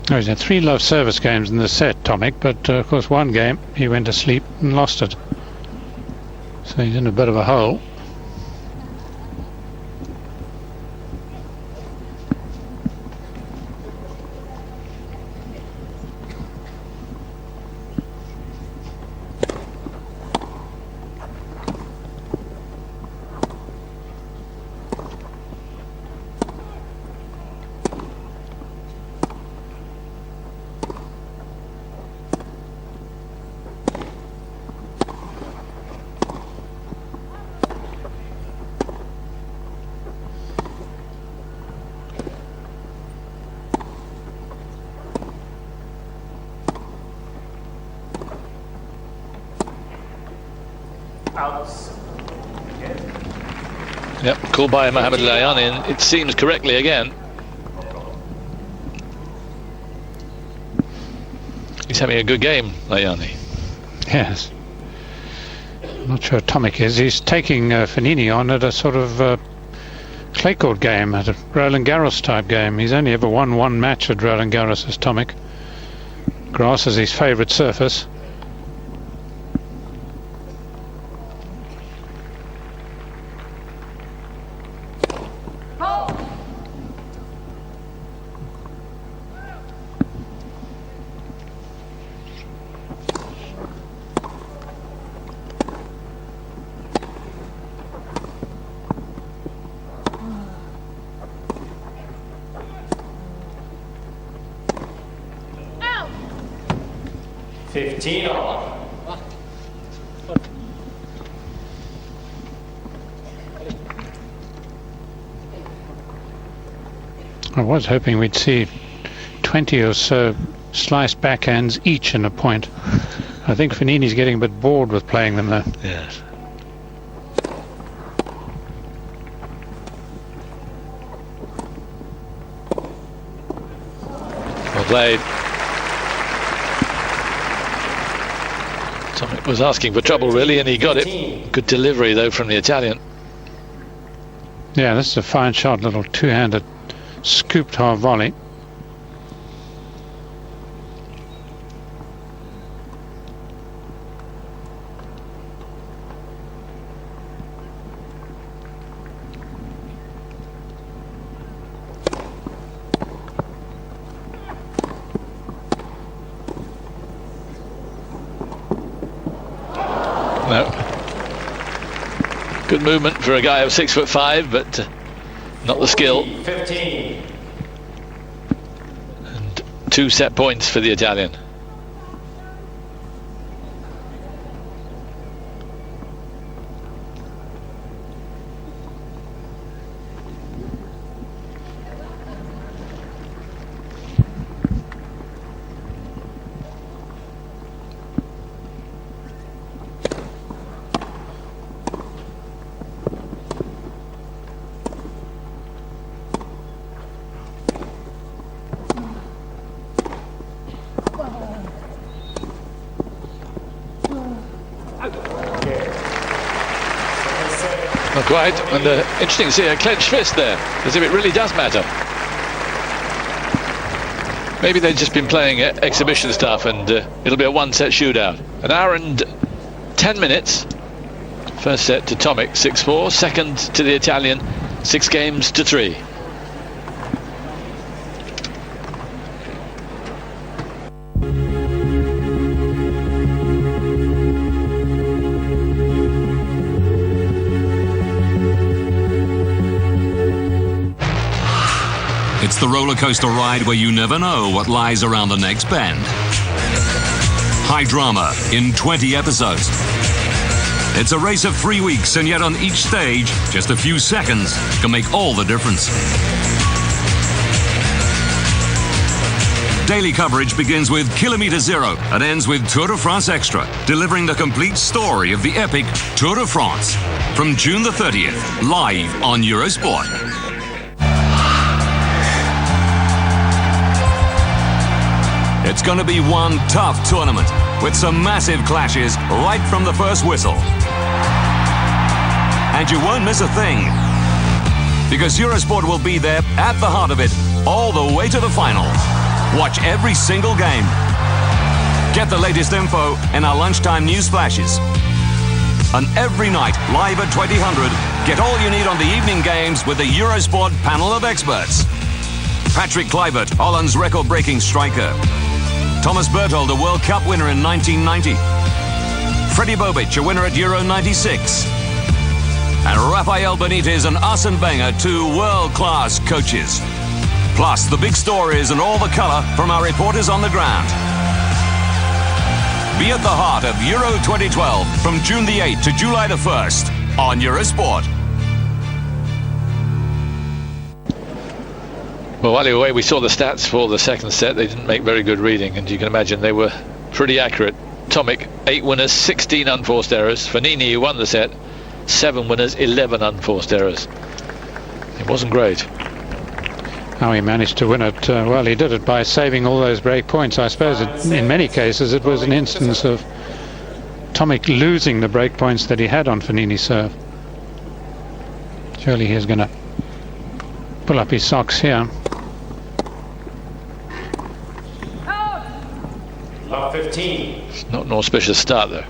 Oh, he's had 3 love service games in the set, Tomic, but of course one game he went to sleep and lost it. So he's in a bit of a hole. Yep, called by Mohamed Layani, and it seems correctly again. He's having a good game, Layani. Yes. I'm not sure Tomic is. He's taking Fognini on at a sort of clay court game, at a Roland Garros type game. He's only ever won one match at Roland Garros as Tomic. Grass is his favourite surface. I was hoping we'd see 20 or so sliced backhands each in a point. I think Fognini's getting a bit bored with playing them though. Yes. Well played. Tomic was asking for trouble really, and he got it. Good delivery though from the Italian. Yeah, this is a fine shot, little two-handed scooped half volley. Good movement for a guy of 6'5", but not the skill. 15. And 2 set points for the Italian. Not quite, and interesting to see a clenched fist there, as if it really does matter. Maybe they've just been playing exhibition stuff, and it'll be a one-set shootout. An hour and 10 minutes. First set to Tomic, 6-4. Second to the Italian, 6-3. It's the roller coaster ride where you never know what lies around the next bend. High drama in 20 episodes. It's a race of 3 weeks, and yet on each stage, just a few seconds can make all the difference. Daily coverage begins with Kilometre Zero and ends with Tour de France Extra, delivering the complete story of the epic Tour de France from June the 30th, live on Eurosport. It's going to be one tough tournament with some massive clashes right from the first whistle. And you won't miss a thing, because Eurosport will be there at the heart of it all the way to the final. Watch every single game. Get the latest info in our lunchtime news flashes. And every night, live at 2000, get all you need on the evening games with the Eurosport panel of experts. Patrick Kluivert, Holland's record-breaking striker. Thomas Berthold, a World Cup winner in 1990. Freddie Bobic, a winner at Euro 96. And Rafael Benitez and Arsene Wenger, 2 world-class coaches. Plus the big stories and all the colour from our reporters on the ground. Be at the heart of Euro 2012 from June the 8th to July the 1st on Eurosport. Well, while you were away, we saw the stats for the second set. They didn't make very good reading, and you can imagine they were pretty accurate. Tomic, 8 winners, 16 unforced errors. Fognini, who won the set, 7 winners, 11 unforced errors. It wasn't great. How he managed to win it, well, he did it by saving all those break points. I suppose in many cases it was an instance of Tomic losing the break points that he had on Fognini's serve. Surely he's going to pull up his socks here. 15. It's not an auspicious start, though.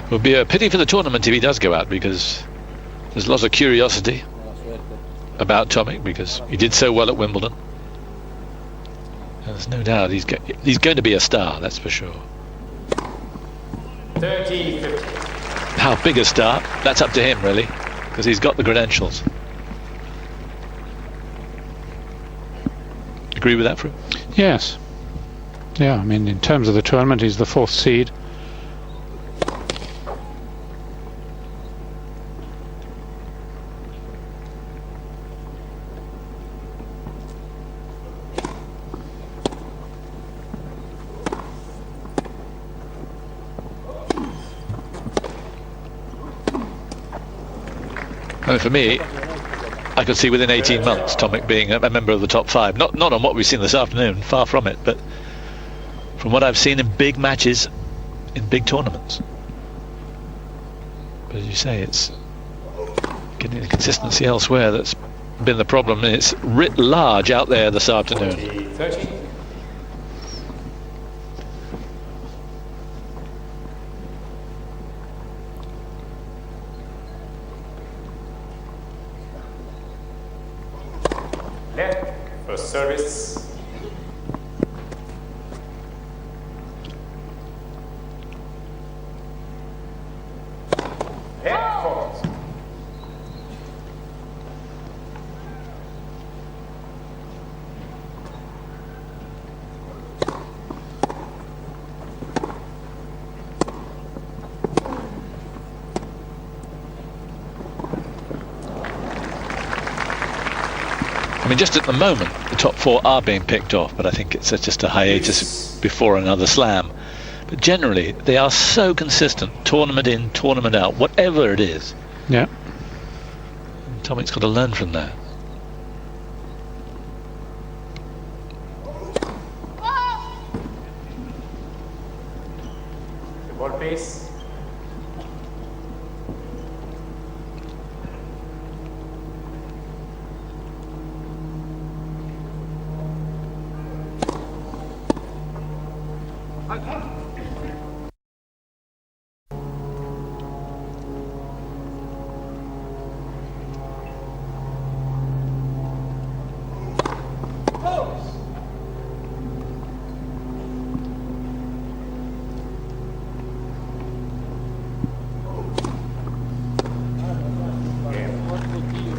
It would be a pity for the tournament if he does go out, because there's lots of curiosity about Tomic, because he did so well at Wimbledon. And there's no doubt he's going to be a star, that's for sure. 30-15. How big a star? That's up to him, really, because he's got the credentials. Agree with that, Fru? Yes. Yeah, I mean, in terms of the tournament, he's the 4th seed. I mean, for me, I could see within 18 months Tomic being a member of the top 5. Not on what we've seen this afternoon, far from it, but from what I've seen in big matches, in big tournaments. But as you say, it's getting the consistency elsewhere that's been the problem. It's writ large out there this afternoon. 30. Left, first service. Left, forward. I mean, just at the moment, the top four are being picked off, but I think it's just a hiatus before another slam. But generally, they are so consistent, tournament in, tournament out, whatever it is. Yeah. And Tomic's got to learn from that. The ball pace.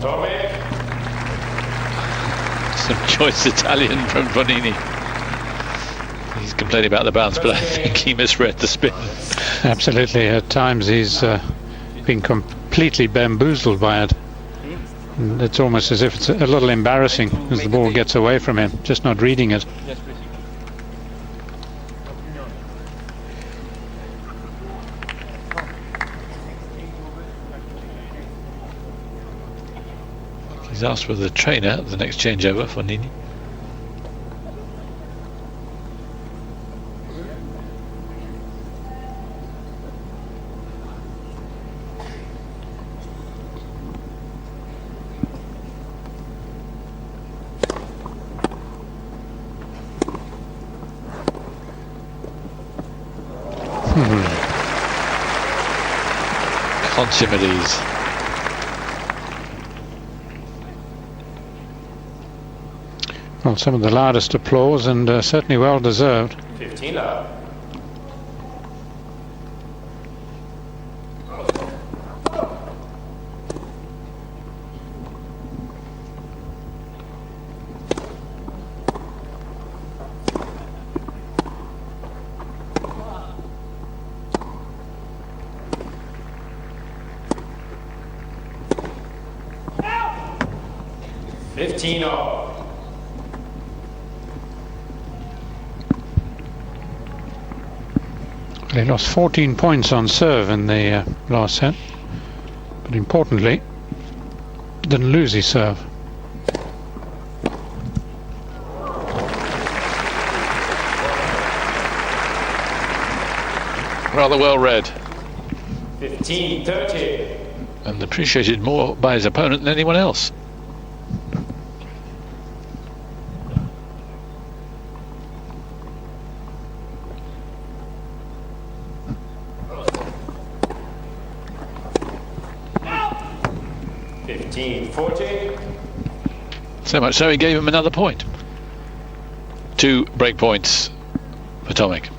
Tomic. Some choice Italian from Fognini. He's complaining about the bounce, but I think he misread the spin. Absolutely. At times he's been completely bamboozled by it. And it's almost as if it's a little embarrassing as the ball gets away from him, just not reading it. He's asked for the trainer at the next changeover for Fognini. Consummates. Well, some of the loudest applause, and certainly well deserved. 15 up. He lost 14 points on serve in the last set, but importantly didn't lose his serve. Rather well read. 15-30. And appreciated more by his opponent than anyone else. So much so he gave him another point. 2 break points for Tomic.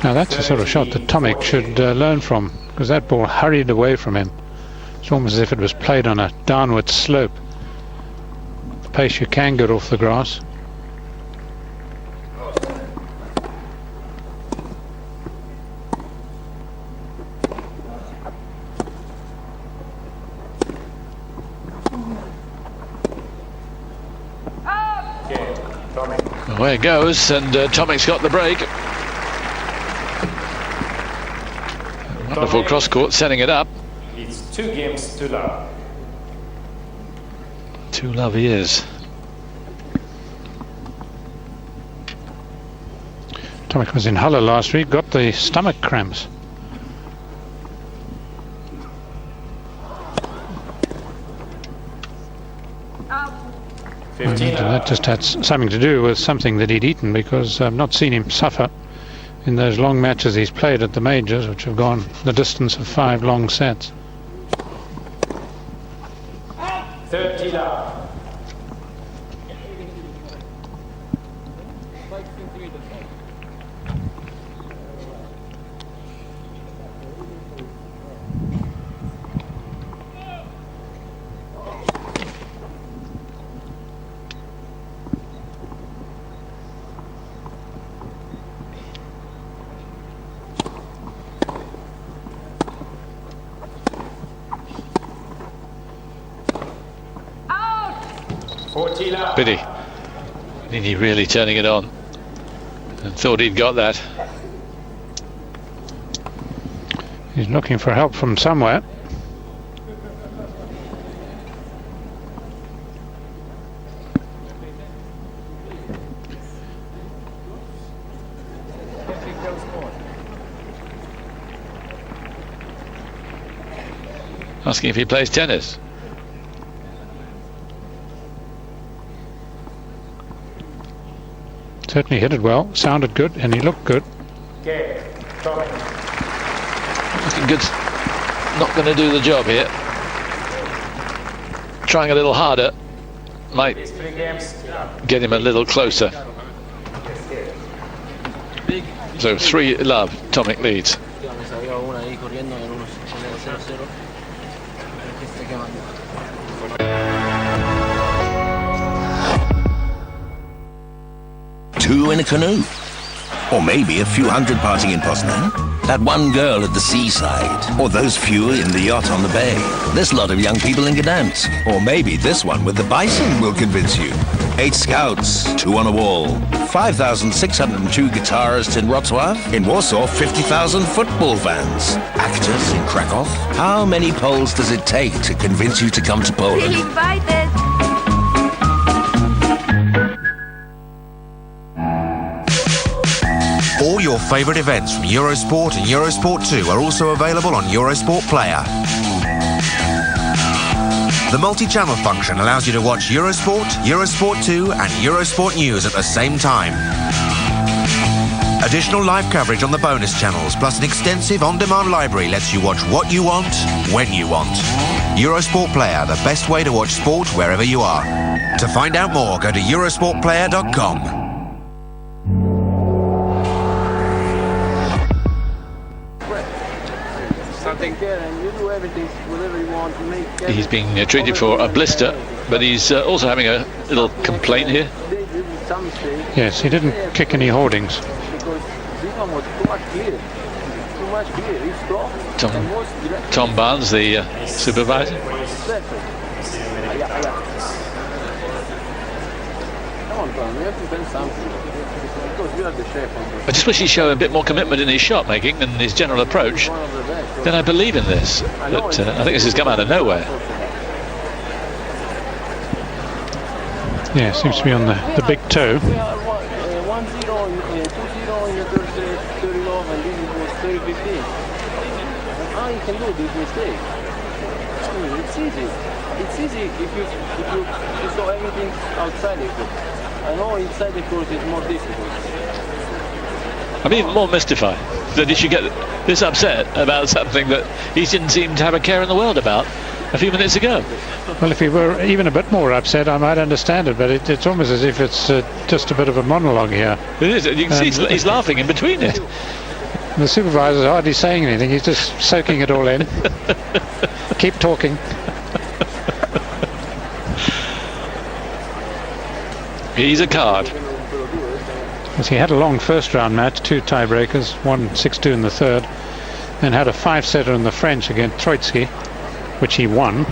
Now that's the sort of shot that Tomic should learn from, because that ball hurried away from him. It's almost as if it was played on a downward slope. The pace you can get off the grass. Away it goes, and Tomic's got the break. Wonderful cross court, setting it up. It's 2 games to love. 2 love he is. Tomic was in Halle last week, got the stomach cramps. And that just had something to do with something that he'd eaten, because I've not seen him suffer in those long matches he's played at the majors, which have gone the distance of 5 long sets. 30 love. Biddy. Fognini really turning it on and thought he'd got that. He's looking for help from somewhere. Asking if he plays tennis. Certainly hit it well, sounded good, and he looked good. Okay, Tomic. Looking good. Not going to do the job here. Trying a little harder might get him a little closer. So 3 love, Tomic leads. Two in a canoe. Or maybe a few hundred parting in Poznan. That one girl at the seaside. Or those few in the yacht on the bay. This lot of young people in Gdansk. Or maybe this one with the bison will convince you. 8 scouts, 2 on a wall. 5,602 guitarists in Wrocław. In Warsaw, 50,000 football fans. Actors in Krakow. How many Poles does it take to convince you to come to Poland? Feel invited. All your favourite events from Eurosport and Eurosport 2 are also available on Eurosport Player. The multi-channel function allows you to watch Eurosport, Eurosport 2 and Eurosport News at the same time. Additional live coverage on the bonus channels, plus an extensive on-demand library lets you watch what you want, when you want. Eurosport Player, the best way to watch sport wherever you are. To find out more, go to eurosportplayer.com. He's being treated for a blister, but he's also having a little complaint here. Yes, he didn't kick any hoardings. Tom Barnes, the supervisor. I just wish he'd show a bit more commitment in his shot making and his general approach. Then I believe in this, but I think this has come out of nowhere. Yeah, seems to be on the big toe. 1-0, 2-0 in the third set, 30 love, and this was 30-15. How you can do this mistake? It's easy. It's easy if you saw everything outside the court. I know inside the court it's more difficult. I'm even more mystified that he should get this upset about something that he didn't seem to have a care in the world about a few minutes ago. Well, if he were even a bit more upset, I might understand it, but it's almost as if it's just a bit of a monologue here. It is. You can see he's laughing in between it. The supervisor's hardly saying anything. He's just soaking it all in. Keep talking. He's a card. Yes, he had a long first round match, 2 tiebreakers, 1-6-2 in the third, then had a 5-setter in the French against Troitsky, which he won.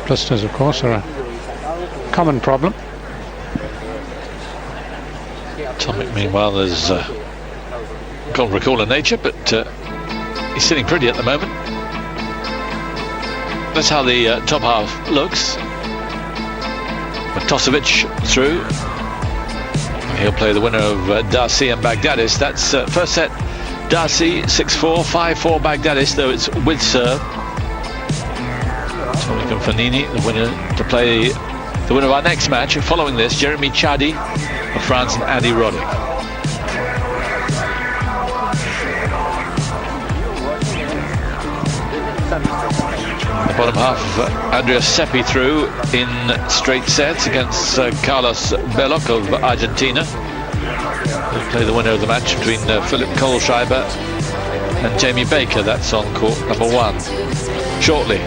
Blisters, of course, are a common problem. Tomic, meanwhile, has got recall of nature, but he's sitting pretty at the moment. That's how the top half looks. Tosovic through. He'll play the winner of Darcy and Baghdadis. That's first set. Darcy 6-4, 5-4 Baghdadis, though it's with serve. Tomic and Fognini, the winner to play the winner of our next match. Following this, Jeremy Chadi of France and Andy Roddick. The bottom half, Andrea Seppi through in straight sets against Carlos Belloc of Argentina. We'll play the winner of the match between Philip Kohlschreiber and Jamie Baker. That's on court number 1 shortly.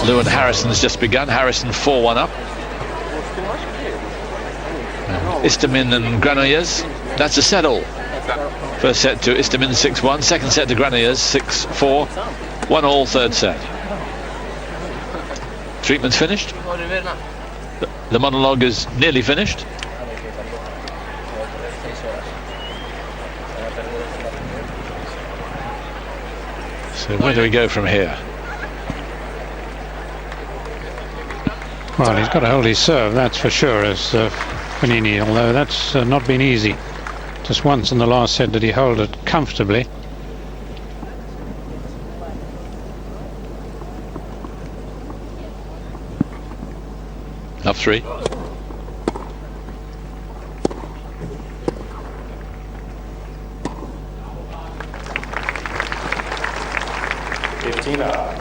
Lewin Harrison's just begun. Harrison 4-1 up. Istomin and Granollers. That's a set all. First set to Istomin 6-1. Second set to Granollers 6-4. 1-all third set. Treatment's finished. The monologue is nearly finished. So where do we go from here? Well, he's got to hold his serve, that's for sure, as Fognini, although that's not been easy. Just once in the last set did he hold it comfortably. Up 3. Up.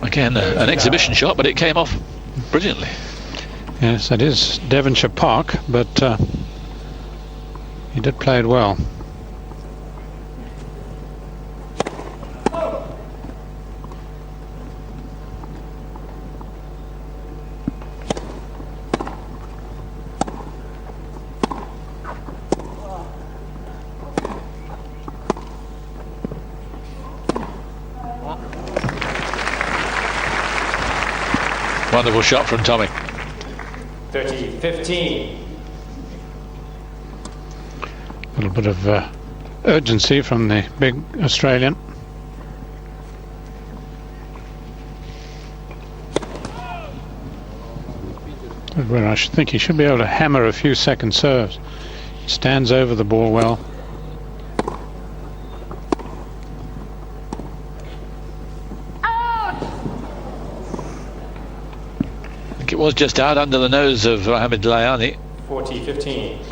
Again, an exhibition shot, but it came off brilliantly. Yes, it is Devonshire Park, but he did play it well. Wonderful shot from Tomic. 30-15. A little bit of urgency from the big Australian. Where I should think he should be able to hammer a few second serves. He stands over the ball well. It was just out under the nose of Mohamed Layani. 40-15.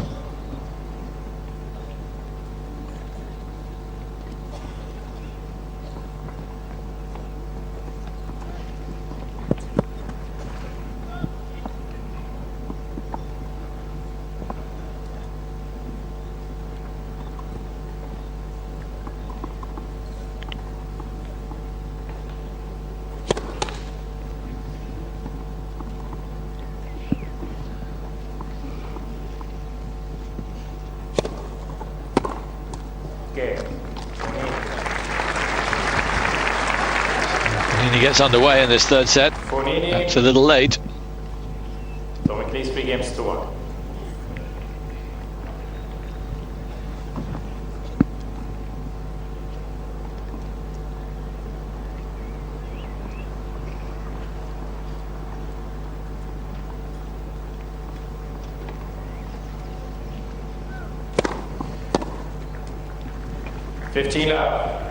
Fognini gets underway in this third set. That's a little late. Tomic leads 3 games to 1. Up.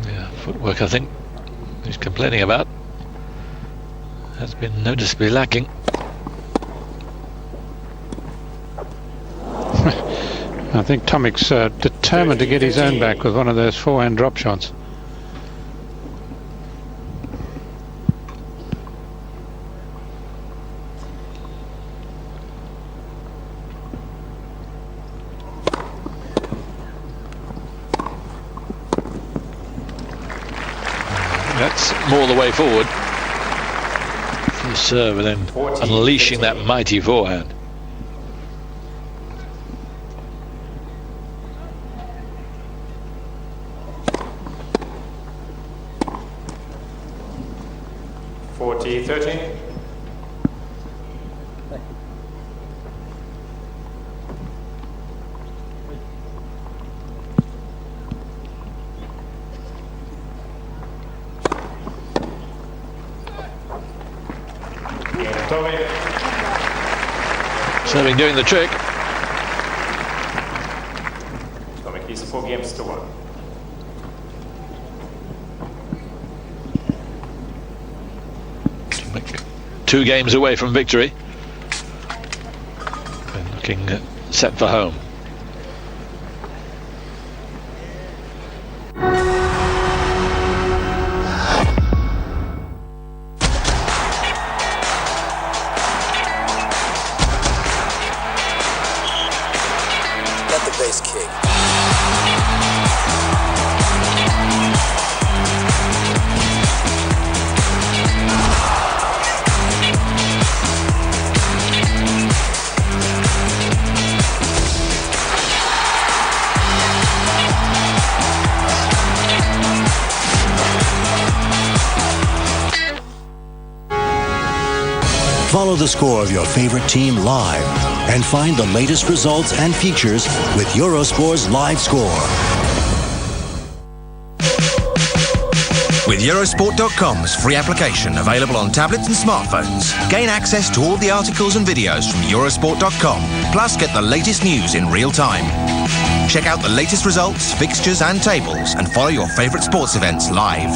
Yeah, footwork, I think, he's complaining about has been noticeably lacking. I think Tomic's determined to get his own back with one of those forehand drop shots. That's more the way forward. Full serve and then unleashing that mighty forehand. Serving doing the trick. Tomic leads 4-1. 2 games away from victory. And looking set for home. Base kick. Follow the score of your favorite team live and find the latest results and features with Eurosport's Live Score. With Eurosport.com's free application available on tablets and smartphones, gain access to all the articles and videos from Eurosport.com, plus get the latest news in real time. Check out the latest results, fixtures and tables, and follow your favourite sports events live.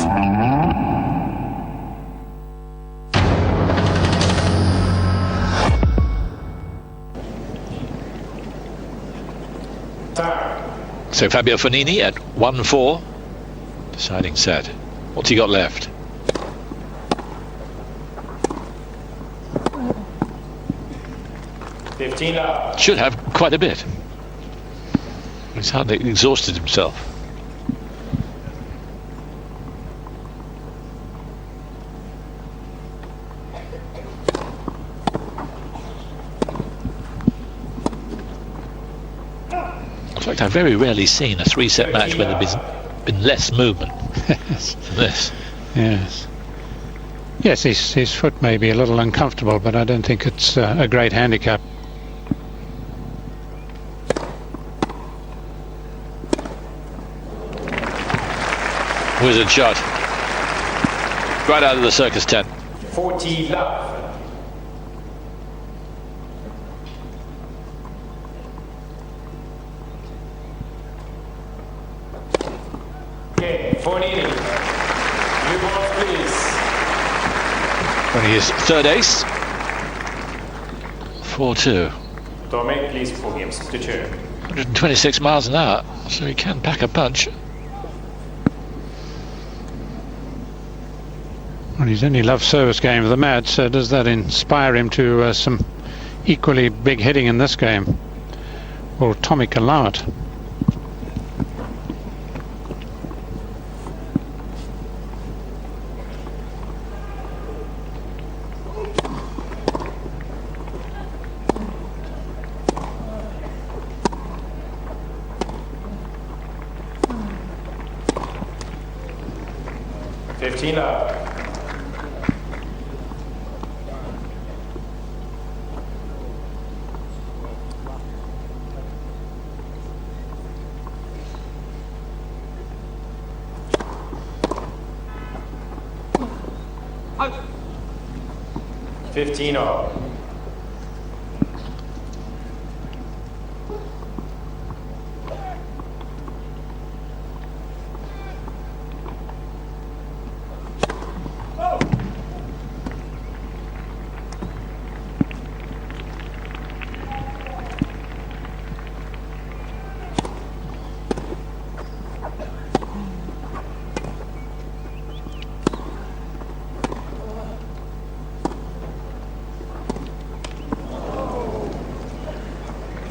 So Fabio Fognini at 1-4, deciding set. What's he got left? Should have quite a bit. He's hardly exhausted himself. In fact, I've very rarely seen a 3-set match where there's been less movement than this. Yes. Yes, his foot may be a little uncomfortable, but I don't think it's a great handicap. Wizard shot. Right out of the circus tent. 40 love. Fognini. New ball, please. Only his third ace. 4-2. Tomic, please, 4-2. 126 miles an hour, so he can pack a punch. Well, his only love service game of the match, so does that inspire him to some equally big hitting in this game? Will Tomic allow it? Up. Out. 15 up.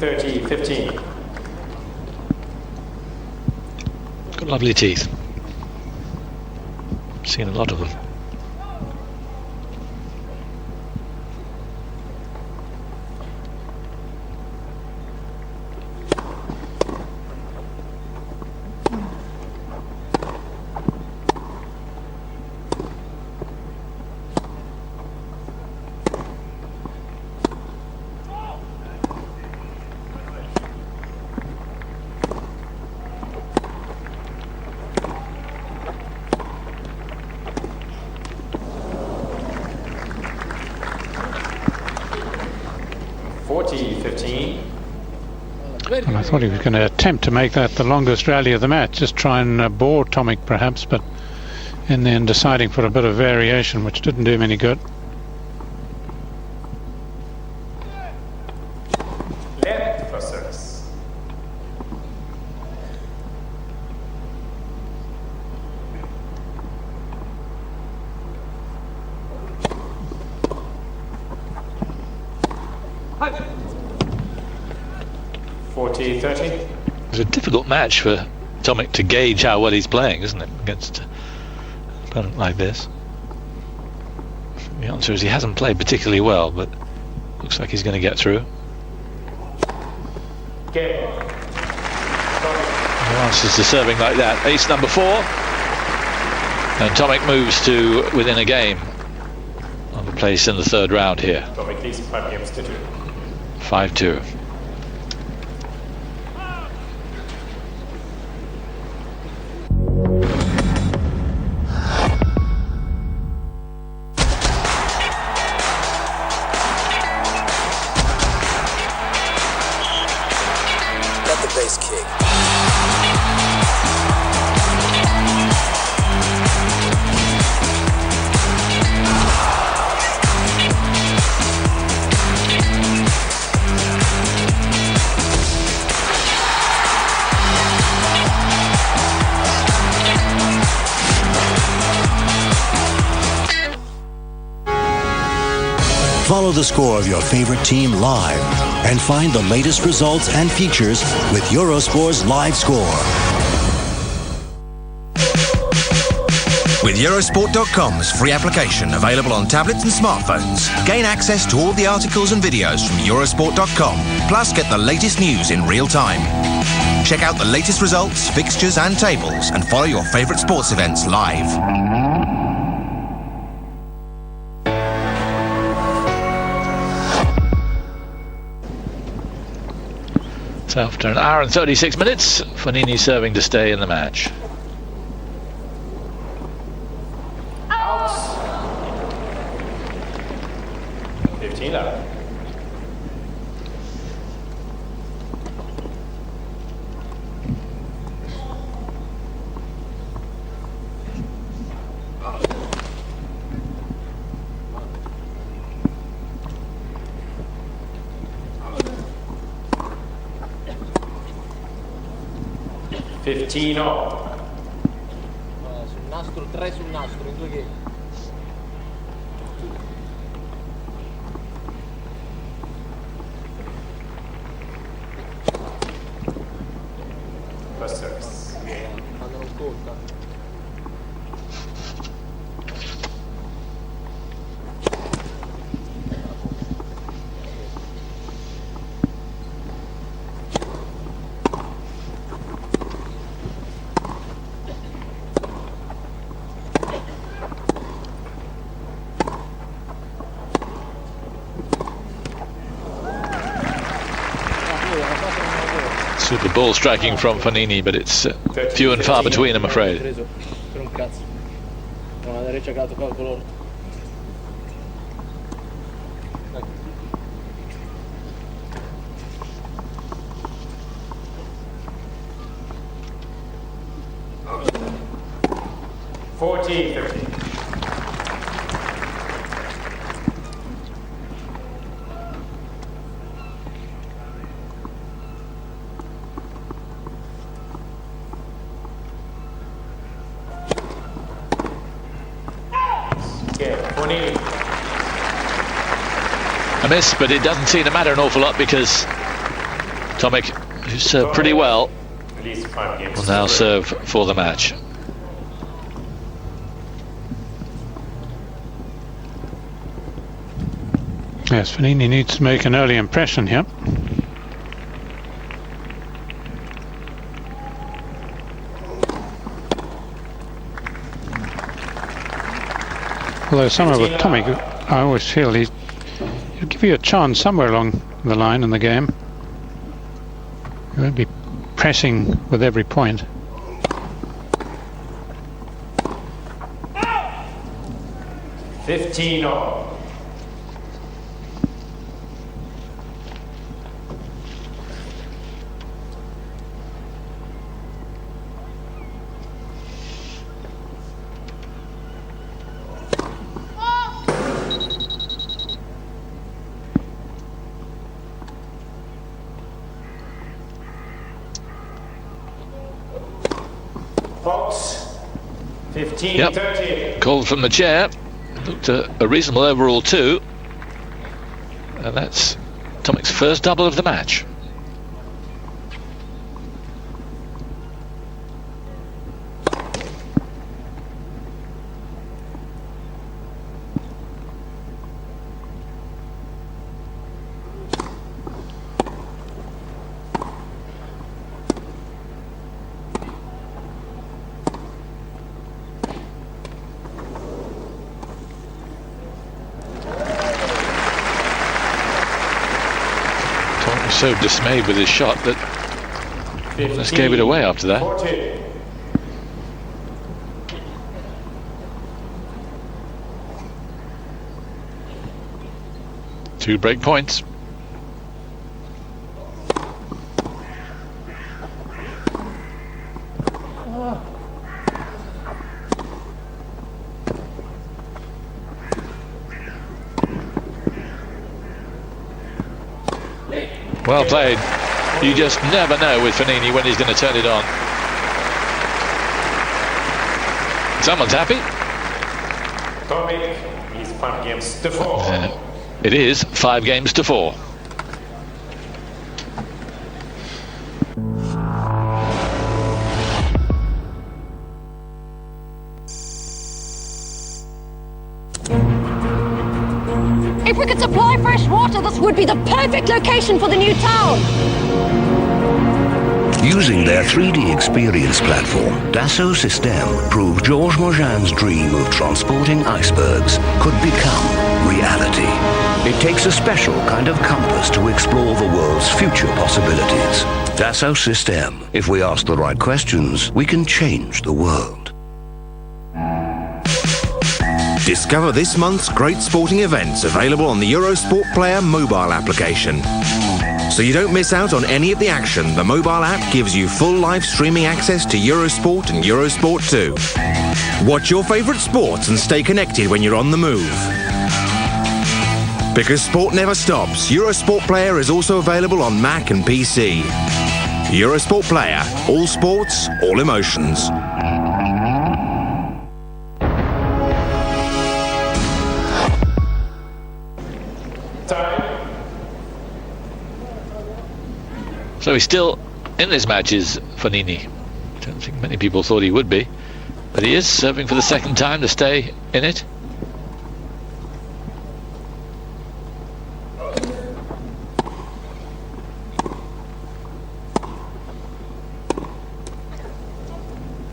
30-15. Got lovely teeth. Seen a lot of them. Well, I thought he was going to attempt to make that the longest rally of the match, just try and bore Tomic perhaps, but in the end deciding for a bit of variation, which didn't do him any good. Left for service. Hi. 40-30. It's a difficult match for Tomic to gauge how well he's playing, isn't it, against an opponent like this? The answer is he hasn't played particularly well, but looks like he's going to get through. Game. No answers to serving like that. Ace number 4, and Tomic moves to within a game of a place in the third round here. Tomic leads 5 games to 2. 5-2. Base kick. Follow the score of your favorite team live and find the latest results and features with Eurosport's Live Score. With Eurosport.com's free application available on tablets and smartphones, gain access to all the articles and videos from Eurosport.com, plus get the latest news in real time. Check out the latest results, fixtures and tables, and follow your favourite sports events live. So after an hour and 36 minutes, Fognini serving to stay in the match. Out. 15 up. Sul nastro, 3 sul nastro, in 2 game. First service. Quando non conta. Super ball striking from Fognini, but it's few and far between, I'm afraid. A miss, but it doesn't seem to matter an awful lot because Tomic, who served pretty well, will now serve for the match. Yes, Fognini needs to make an early impression here. Although somewhere with Tomic, I always feel he'll give you a chance somewhere along the line in the game. He won't be pressing with every point. $15. Yep. Called from the chair. Looked a reasonable overall too. And that's Tomic's first double of the match. So dismayed with his shot that just gave it away after that. 14. Two break points. Well played. You just never know with Fognini when he's going to turn it on. Someone's happy. Tomic is 5 games to 4. It is 5 games to 4. If we could supply fresh water, this would be the perfect location for the new town. Using their 3D experience platform, Dassault Systèmes proved Georges Mogin's dream of transporting icebergs could become reality. It takes a special kind of compass to explore the world's future possibilities. Dassault Systèmes. If we ask the right questions, we can change the world. Discover this month's great sporting events available on the Eurosport Player mobile application. So you don't miss out on any of the action, the mobile app gives you full live streaming access to Eurosport and Eurosport 2. Watch your favourite sports and stay connected when you're on the move. Because sport never stops, Eurosport Player is also available on Mac and PC. Eurosport Player, all sports, all emotions. So he's still in this match, is Fognini. Don't think many people thought he would be, but he is serving for the second time to stay in it.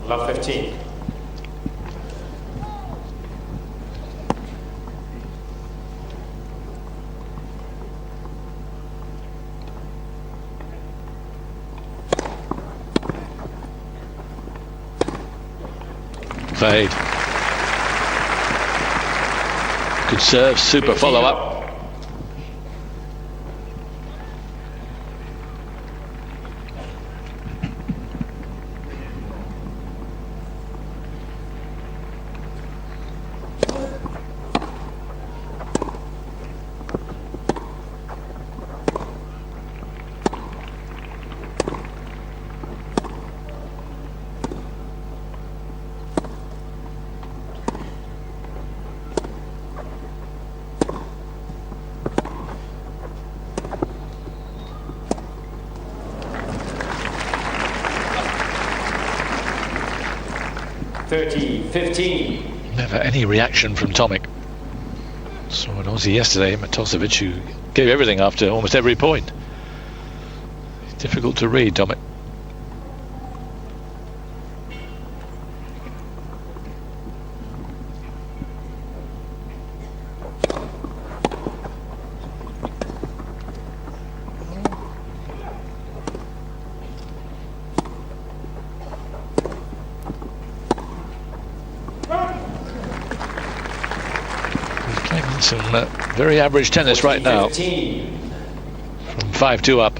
Love 15. Fade. Good serve, super follow-up. 30-15. Never any reaction from Tomic. Saw an Aussie yesterday, Matosevic, who gave everything after almost every point. Difficult to read, Tomic. Some very average tennis right now. From 5-2 up.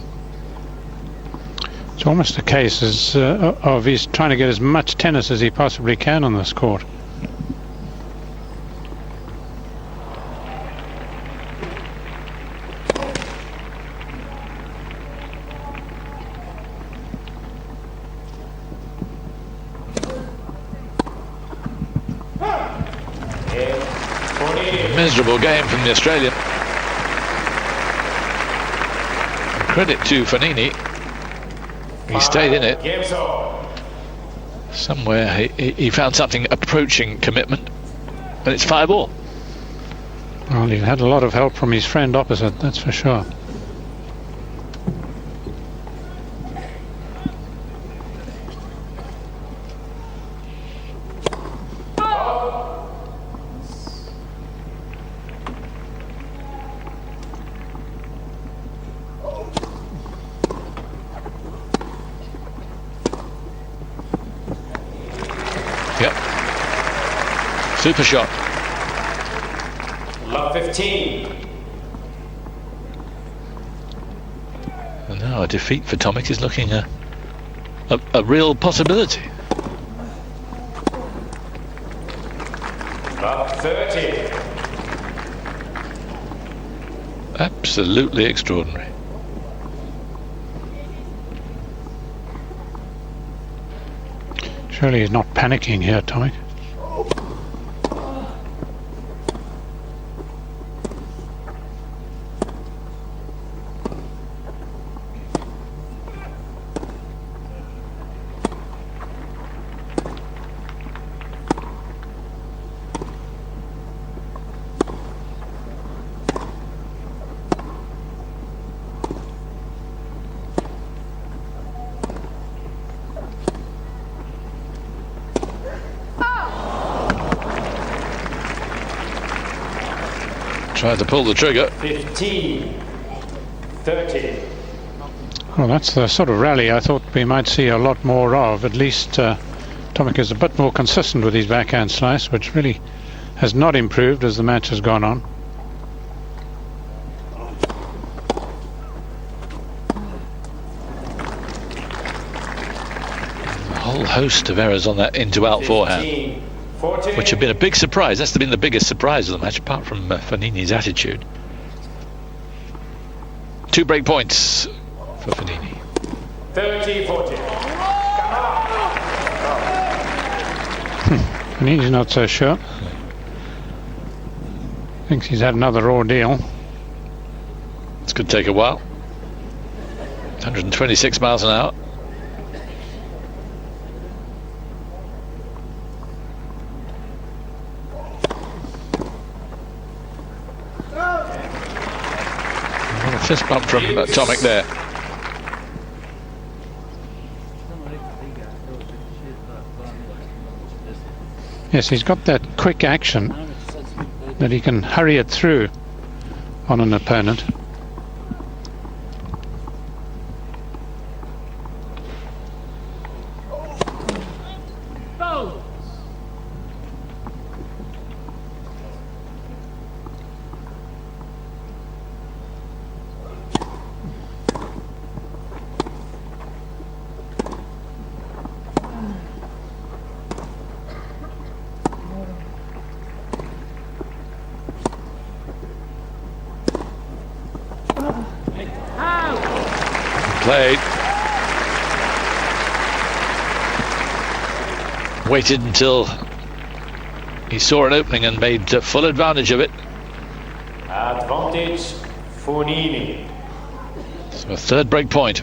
It's almost a case of he's trying to get as much tennis as he possibly can on this court. Miserable game from the Australian. Credit to Fognini. He stayed in it. Somewhere he found something approaching commitment, and it's 5-all. Well, he had a lot of help from his friend opposite, that's for sure. Super shot. Love 15. And now a defeat for Tomic is looking a real possibility. Love 30. Absolutely extraordinary. Surely he's not panicking here, Tomic. Tried to pull the trigger. 15, 30. Well, that's the sort of rally I thought we might see a lot more of. At least Tomic is a bit more consistent with his backhand slice, which really has not improved as the match has gone on. A whole host of errors on that into-out forehand, which have been a big surprise. That's been the biggest surprise of the match, apart from Fognini's attitude. 2 break points for Fognini. 30-40. Fognini's not so sure. Thinks he's had another ordeal. This could take a while. 126 miles an hour. Fist bump from Tomic there. Yes, he's got that quick action that he can hurry it through on an opponent. Played. Waited until he saw an opening and made full advantage of it. Advantage Fognini. So a 3rd break point.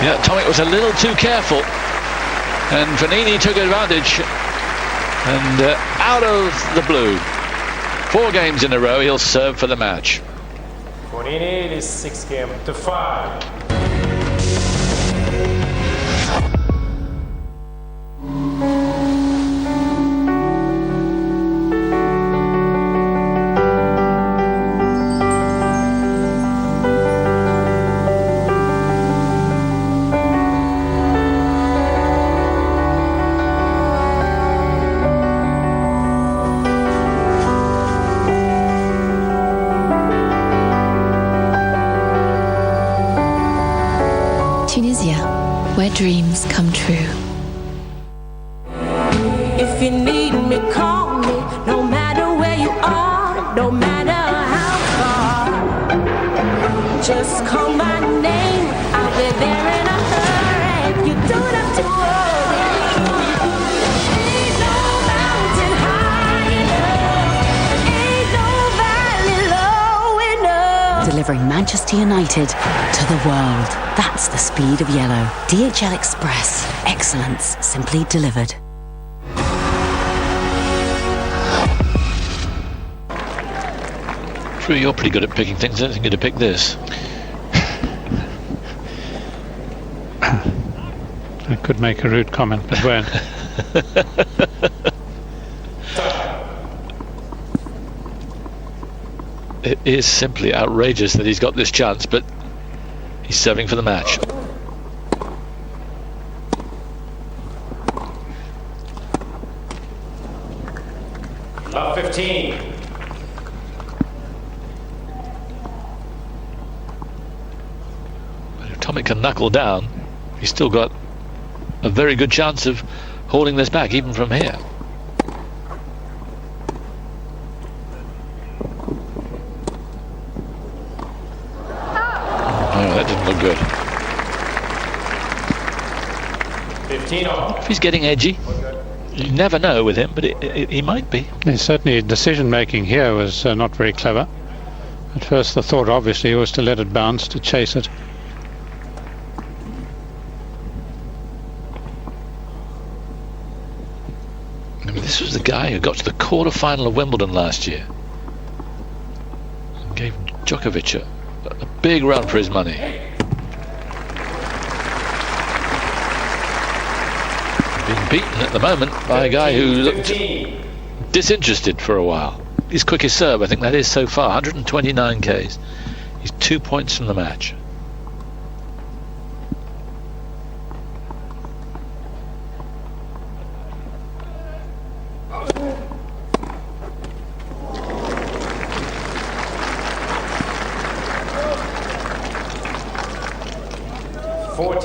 Yeah, Tomic was a little too careful, and Fognini took advantage, and out of the blue, 4 games in a row, he'll serve for the match. Fognini is 6-5. Tunisia, where dreams come true. If you need me, call me, no matter where you are, no matter how far. Just call my name, I'll be there in a hurry. You don't have to worry. Ain't no mountain high enough, ain't no valley low enough. Delivering Manchester United to the world. That's the speed of yellow. DHL Express. Excellence simply delivered. True, you're pretty good at picking things. I don't think you'd have picked this. I could make a rude comment, but won't. It is simply outrageous that he's got this chance, but he's serving for the match. Love 15. But if Tomic can knuckle down, he's still got a very good chance of holding this back, even from here. Oh, that didn't look good. 15 off. If he's getting edgy, you never know with him, but he might be. Certainly decision making here was not very clever. At first the thought obviously was to let it bounce, to chase it. I mean, this was the guy who got to the quarter-final of Wimbledon last year and gave Djokovic a big run for his money. Being beaten at the moment by a guy who looked disinterested for a while. His quickest serve, I think that is so far, 129 Ks. He's 2 points from the match.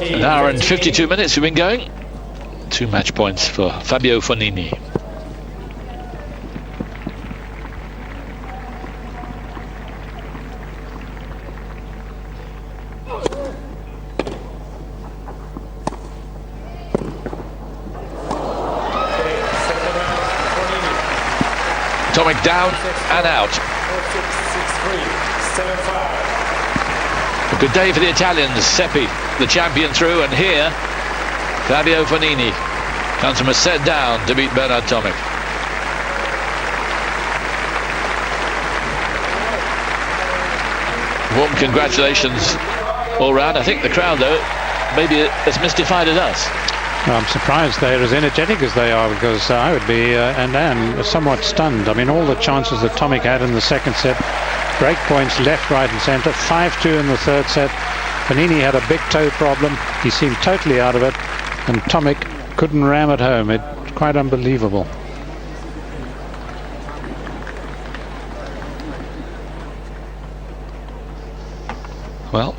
An hour and 52 minutes we've been going. 2 match points for Fabio Fognini. Tomic down and out. A good day for the Italians. Seppi, the champion, through, and here Fabio Fognini comes from a set down to beat Bernard Tomic. Warm congratulations all round. I think the crowd, though, maybe as mystified as us. Well, I'm surprised they're as energetic as they are, because I would be and somewhat stunned. I mean, all the chances that Tomic had in the second set, break points left, right and centre, 5-2 in the third set. Fognini had a big toe problem. He seemed totally out of it, and Tomic couldn't ram it home. It's quite unbelievable. Well,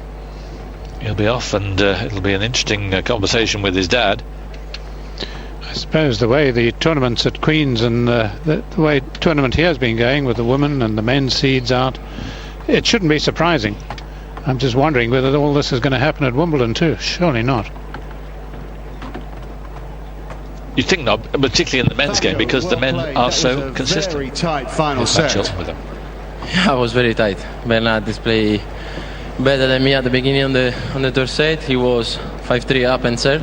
he'll be off, and it'll be an interesting conversation with his dad. I suppose the way the tournaments at Queen's and the way the tournament here has been going with the women and the men's seeds out, it shouldn't be surprising. I'm just wondering whether all this is going to happen at Wimbledon too. Surely not. You think not, particularly in the men's game, because the men are so consistent. Very tight final set. With them. Yeah, it was very tight. Bernard displayed better than me at the beginning on the third set. He was 5-3 up and serve.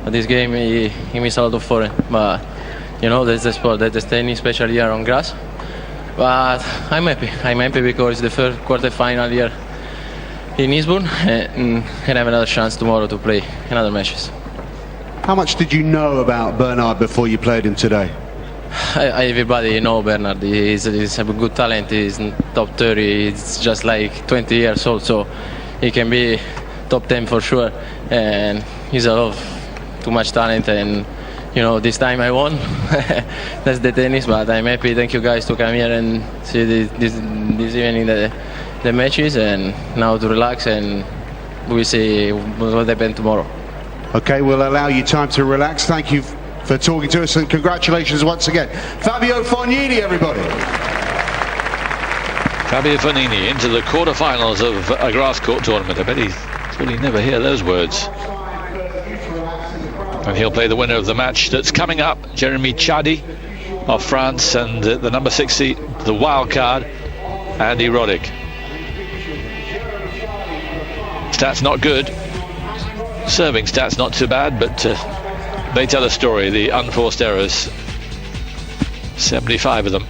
But this game he missed a lot of forehand. But you know, that's the sport, that's the tennis, especially here on grass. But I'm happy. I'm happy because it's the first quarter-final here in Eastbourne, and I have another chance tomorrow to play another matches. How much did you know about Bernard before you played him today? Everybody know Bernard. He's a good talent. He's in top 30. He's just like 20 years old, so he can be top 10 for sure. And he's a lot of too much talent. And you know, this time I won. That's the tennis. But I'm happy. Thank you guys to come here and see this evening the matches. And now to relax, and we'll see what happens tomorrow. Okay, we'll allow you time to relax. Thank you for talking to us, and congratulations once again. Fabio Fognini, everybody. Fabio Fognini into the quarterfinals of a grass court tournament. I bet he thought he'd never hear those words. And he'll play the winner of the match that's coming up, Jeremy Chadi of France, and the number 6 seed, the wild card, Andy Roddick. Stats not good. Serving stats not too bad, but they tell a story. The unforced errors, 75 of them.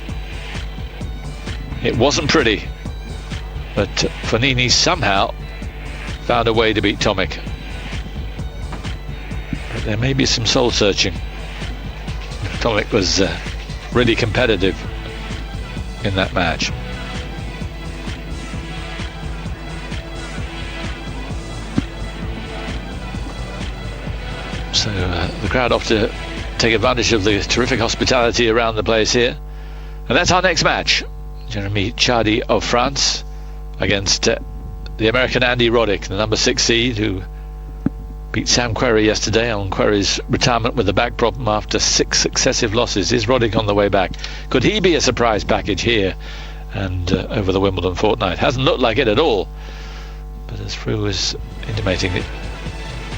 It wasn't pretty, but Fognini somehow found a way to beat Tomic. But there may be some soul searching. Tomic was really competitive in that match. So the crowd off to take advantage of the terrific hospitality around the place here. And that's our next match. Jeremy Chadi of France against the American Andy Roddick, the number 6 seed, who beat Sam Querrey yesterday on Querrey's retirement with a back problem after 6 successive losses. Is Roddick on the way back? Could he be a surprise package here and over the Wimbledon fortnight? Hasn't looked like it at all. But as Fru was intimating, it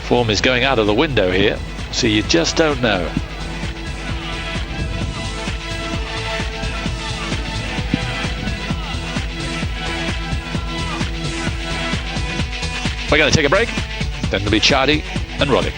form is going out of the window here, so you just don't know. We're going to take a break, then it'll be Chadi and Roddick.